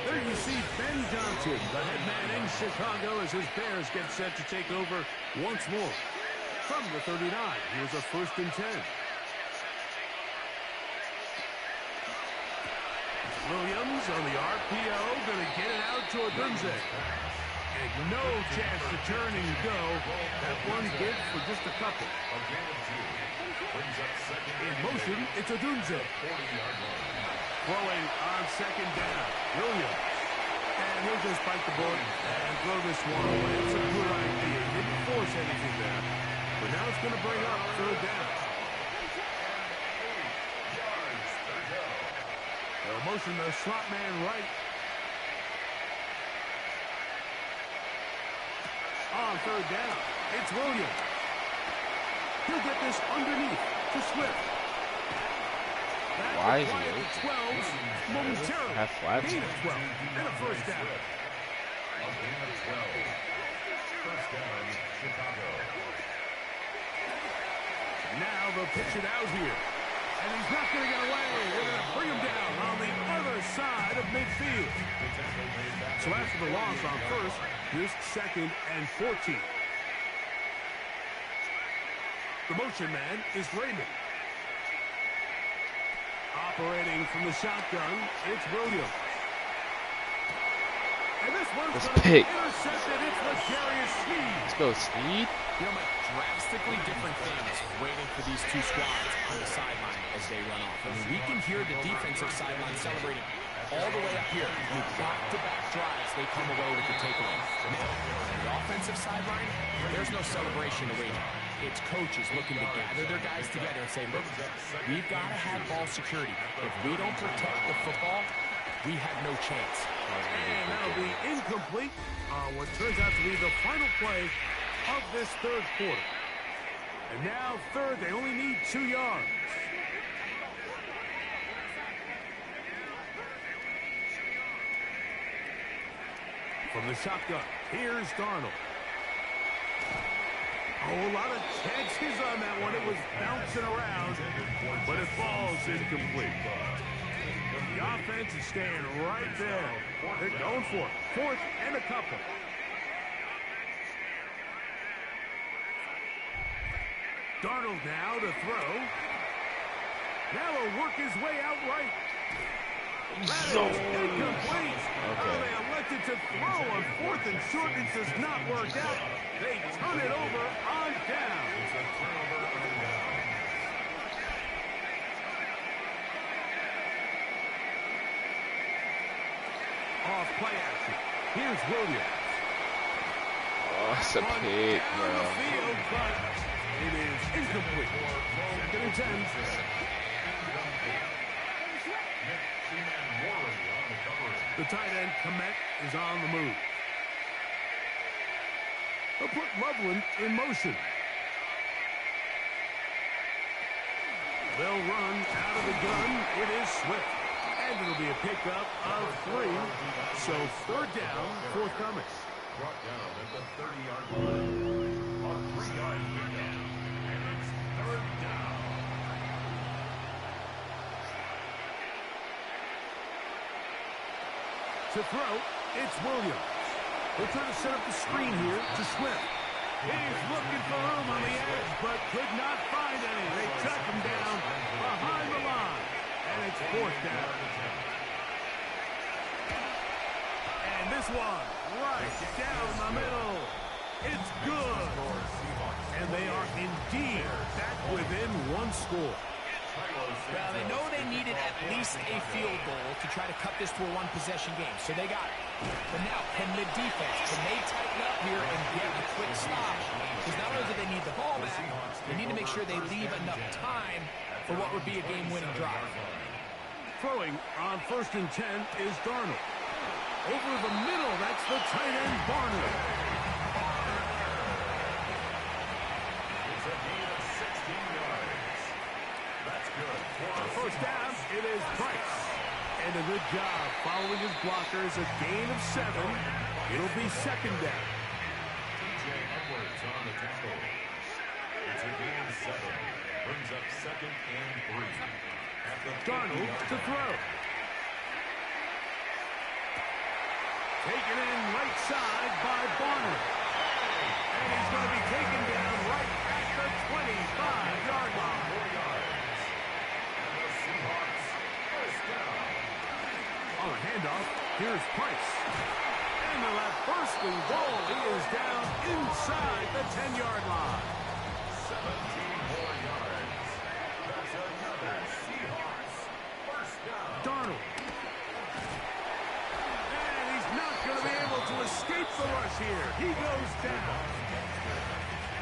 There you see Ben Johnson, the head man in Chicago, as his Bears get set to take over once more. From the 39, here's a 1st and 10. Williams on the RPO, going to get it out to Odunze. And no chance to turn and go. That one good for just a couple. In motion, it's Odunze. Throwing on 2nd down. Williams. And he'll just bite the bullet and throw this one away. It's a good idea. Didn't force anything there. But now it's going to bring up 3rd down. They'll motion the slot man right. On 3rd down, it's Williams. He'll get this underneath to Swift. Why is he open? 12 momentarily. Half flat. Gain of 12 and a first down. A gain of 12. First down, Chicago. Now they'll pitch it out here. And he's not going to get away. They're going to bring him down on the other side of midfield. So after the loss on 1st, here's 2nd and 14. The motion man is Raymond. Operating from the shotgun, it's Williams. And this one's pick. Intercepted. It's L'Jarius Sneed. Let's go, Sneed. You know, drastically different things waiting for these two squads on the sideline as they run off. I mean, we can hear the defensive sideline celebrating all the way up here. With back-to-back drives, they come away with the takeaway. Now, on the offensive sideline, there's no celebration awaiting. It's coaches looking to gather their guys together and say, look, we've got to have ball security. If we don't protect the football, we have no chance. And that'll be incomplete on what turns out to be the final play of this 3rd quarter. And now 3rd, they only need 2 yards. From the shotgun, here's Darnold. Oh, a lot of chances on that one. It was bouncing around, but it falls incomplete. The offense is staying right there. They're going for it. 4th and a couple. Darnold now to throw. Now he'll work his way out right. That is incomplete. Oh, they elected to throw on 4th and short. It does not work out. They turn it over on down. Off play action. Here's Williams. Oh, it's a pick, bro. On the field, but it is incomplete. 2nd and 10. The tight end, Komet, is on the move. They'll put Loveland in motion. They'll run out of the gun. It is Swift. And it'll be a pickup of 3. So 3rd down, forthcoming. Brought down at the 30-yard line. A 3-yard pickup. And it's 3rd down. To throw, it's Williams. They'll try to set up the screen here to Swift. He's looking for room on the edge, but could not find any. They track him down behind the line. And it's 4th down. And this one, right down the middle. It's good. And they are indeed back within 1 score. Well, they know they needed at least a field goal to try to cut this to a 1-possession game, so they got it. But now, can the defense, can they tighten up here and get a quick stop? Because not only do they need the ball back, they need to make sure they leave enough time for what would be a game-winning drive. Throwing on 1st and 10 is Darnold. Over the middle, that's the tight end, Barnard. It's a gain of 16 yards. That's good. On 1st down, it is Price. And a good job following his blockers, a gain of 7. It'll be 2nd down. T.J. Edwards on the tackle. It's a gain of 7. Brings up 2nd and 3. At the Darnold to throw. Taken in right side by Barnard. And he's going to be taken down right at the 25-yard line. 4 yards. And the Seahawks first down. On a handoff, here's Price. And the left bursting ball. He is down inside the 10-yard line. 17 more yards. That's another Seahawks first down. Darnold. And he's not going to be able to escape the rush here. He goes down.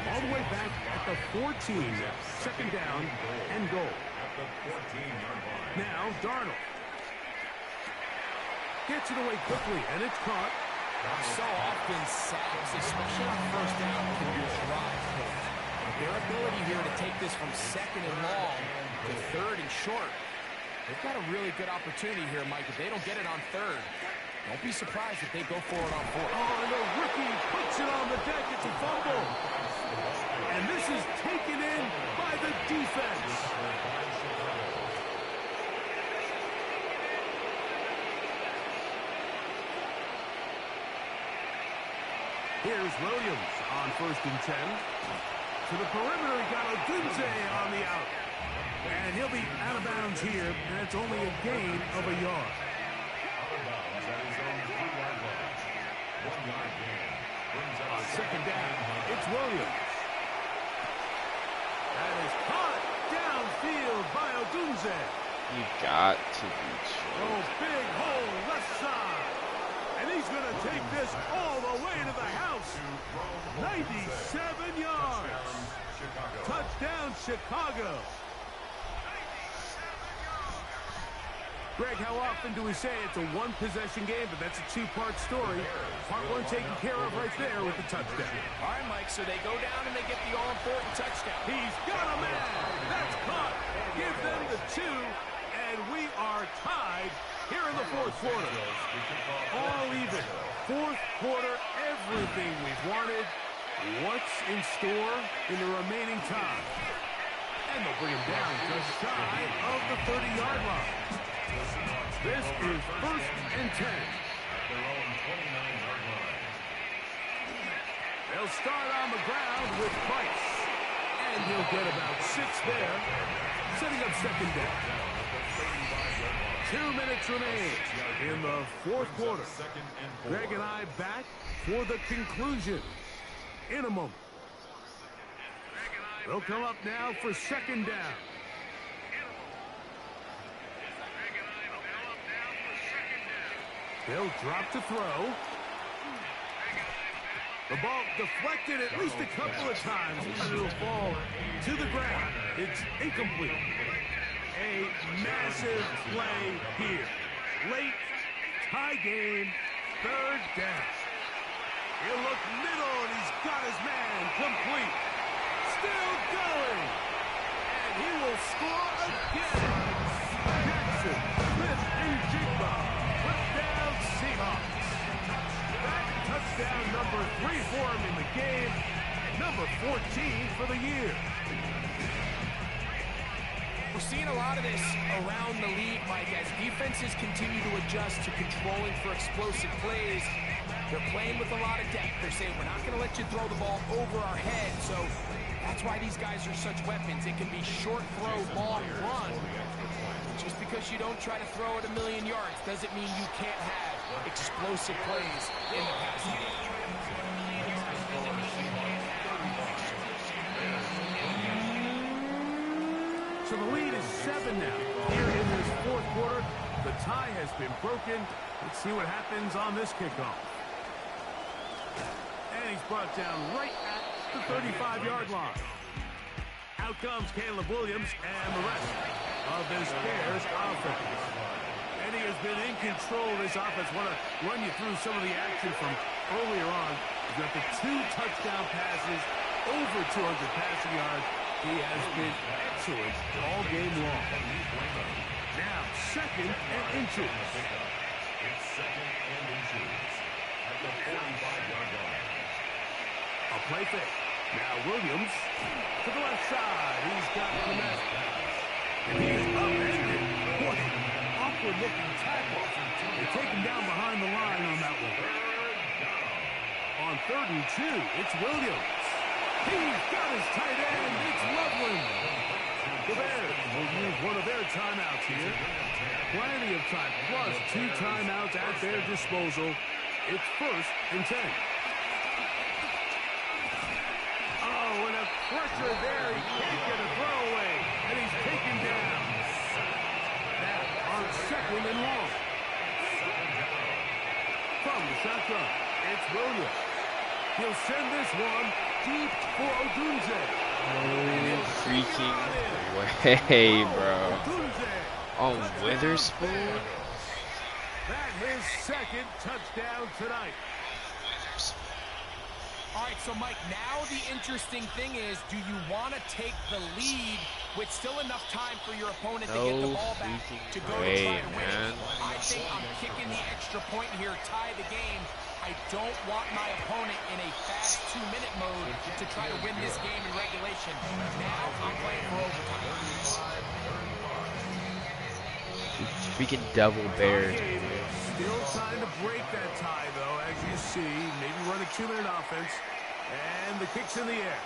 All the way back at the 14. 2nd down and goal. At the 14-yard line. Now, Darnold. Gets it away quickly, and it's caught. So often, sacks, especially on 1st down, can be a drive. Their ability here to take this from 2nd and long to 3rd and short, they've got a really good opportunity here, Mike. If they don't get it on 3rd, don't be surprised if they go for it on 4th. Oh, and the rookie puts it on the deck. It's a fumble. And this is taken in by the defense. Here's Williams on 1st and 10. To the perimeter, he got Odunze on the out. And he'll be out of bounds here, and it's only a gain of a yard. Out of bounds at his own 3-yard line. 1-yard gain. Brings up 2nd down, it's Williams. That is caught downfield by Odunze. You got to be sure. Oh, big hole left side. And he's going to take this all the way to the house. 97 yards. Touchdown, Chicago. Greg, how often do we say it's a 1-possession game, but that's a 2-part story? Part 1 taken care of right there with the touchdown. All right, Mike, so they go down and they get the all-important touchdown. He's got a man. That's caught. Give them the 2, and we are tied here in the 4th quarter. All even. 4th quarter, everything we've wanted. What's in store in the remaining time? And they'll bring him down just shy of the 30-yard line. This is 1st and 10. At their own 29-yard line. They'll start on the ground with Price. And he'll get about 6 there. Setting up 2nd down. 2 minutes remain in the 4th quarter. Greg and I back for the conclusion in a moment. They'll come up now for 2nd down. They'll drop to throw. The ball deflected at least a couple of times, and it'll fall to the ground. It's incomplete. A massive play here. Late, tie game, 3rd down. He'll look middle, and he's got his Incomplete. Still going. And he will score again. Jackson, Smith, and Jigba. Touchdown Seahawks. That touchdown number 3 for him in the game. And number 14 for the year. We're seeing a lot of this around the league, Mike, as defenses continue to adjust to controlling for explosive plays. They're playing with a lot of depth. They're saying, we're not going to let you throw the ball over our head. So that's why these guys are such weapons. It can be short throw, long run. Just because you don't try to throw it a million yards doesn't mean you can't have explosive plays in the passing game. So the lead is 7 now. Here in this fourth quarter, the tie has been broken. Let's see what happens on this kickoff. And he's brought down right at the 35-yard line. Out comes Caleb Williams and the rest of this Bears offense. And he has been in control of this offense. Want to run you through some of the action from earlier on. He's got the 2 touchdown passes, over 200 passing yards. He has been excellent all game long. Now, 2nd and inches. It's 2nd and inches at the 45-yard line. A play fake. Now Williams to the left side. He's got the net. And he is upended. What an awkward-looking tackle. They take him down behind the line on that one. On 3rd and 2, it's Williams. He's got his tight end. It's Loveland. The Bears will use one of their timeouts here. Plenty of time, plus 2 timeouts at their disposal. It's 1st and 10. Oh, and a pressure there. He can't get a throwaway. And he's taken down. Now on 2nd and long. From the shotgun, it's Williams. He'll send this one deep for Odunze. No freaking way, bro. On Witherspoon? That his 2nd touchdown tonight. All right, so Mike, now the interesting thing is, do you want to take the lead with still enough time for your opponent to get the ball back to go to try to win it? I think I'm kicking the extra point here, tie the game. I don't want my opponent in a fast 2-minute mode to try to win this game in regulation. Now I'm playing for overtime. Freaking double Bears. Still trying to break that tie, though, as you see. Maybe run a 2-minute offense. And the kick's in the air.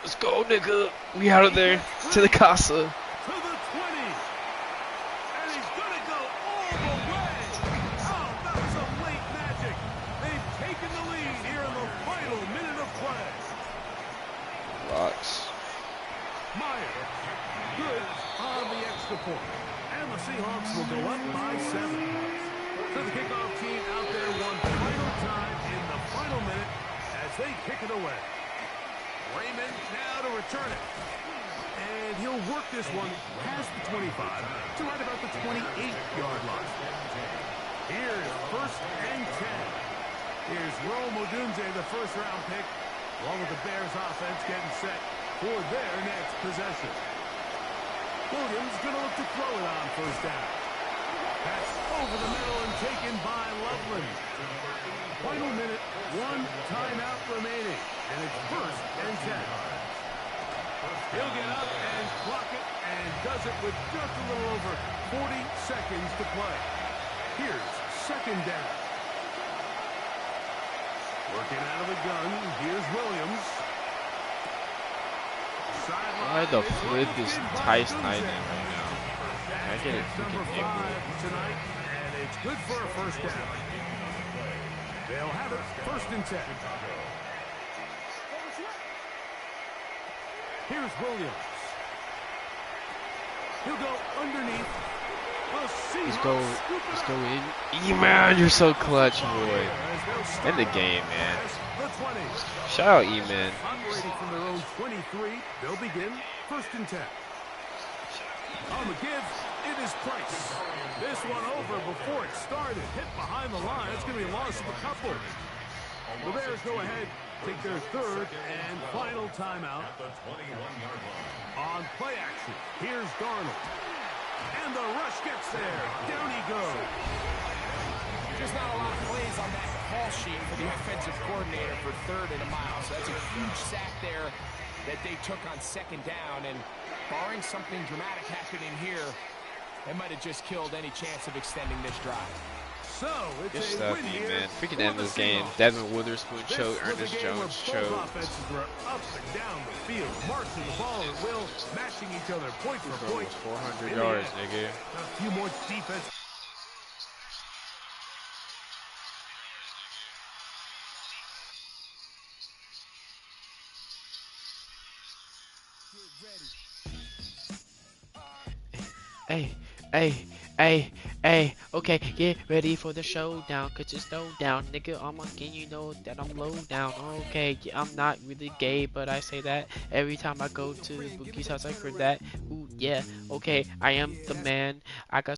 Let's go, nigga. We out of there. To the casa. To the 20. And he's going to go all the way. Oh, that was some late magic. They've taken the lead here in the final minute of play. Rocks. Meyer. Good on the extra point. And the Seahawks will go up by 7. So the kickoff team out there one final time in the final minute as they kick it away. Raymond now to return it. And he'll work this one past the 25 to right about the 28-yard line. Here's 1st and 10. Here's Rome Odunze, the 1st-round pick, along with the Bears offense getting set for their next possession. Williams going to look to throw it on 1st down. That's over the middle and taken by Loveland. Final minute, 1 timeout remaining, and it's 1st and 10. He'll get up and clock it, and does it with just a little over 40 seconds to play. Here's 2nd down. Working out of the gun, here's Williams. Why the flip is Tice Knight in right now? I get it freaking tonight, and it's good for a 1st down. They'll have it 1st and 10. Here's Williams. He'll go underneath. Let's go in. E-Man, you're so clutch, boy. End the game, man. Shout out E-Man. Operating from their own 23, they'll begin 1st and 10. On the give, it is Price. This one over before it started. Hit behind the line. It's going to be a loss of a couple. The Bears go ahead, take their third and final timeout. At the 21-yard line. On play action, here's Darnold. And the rush gets there. Down he goes. Just not a lot of plays on that call sheet for the offensive coordinator for third and a mile. So that's a huge sack there that they took on second down. And barring something dramatic happening here, it might have just killed any chance of extending this drive. So Good it's a stuff, win you here man. If we can for end the this game, Seahawks. Devin Witherspoon This choked, was a Ernest game where Jones both choked. offenses were up and down the field, marching the ball at will, matching each other point for point. 400 In the yards, end, nigga. a few more defense. Hey, okay, get ready for the showdown, cause it's no down, nigga, I'm again, you know that I'm low down, okay, yeah, I'm not really gay, but I say that every time I go to Bookie's house, I heard that, ooh, yeah, okay, I am the man, I got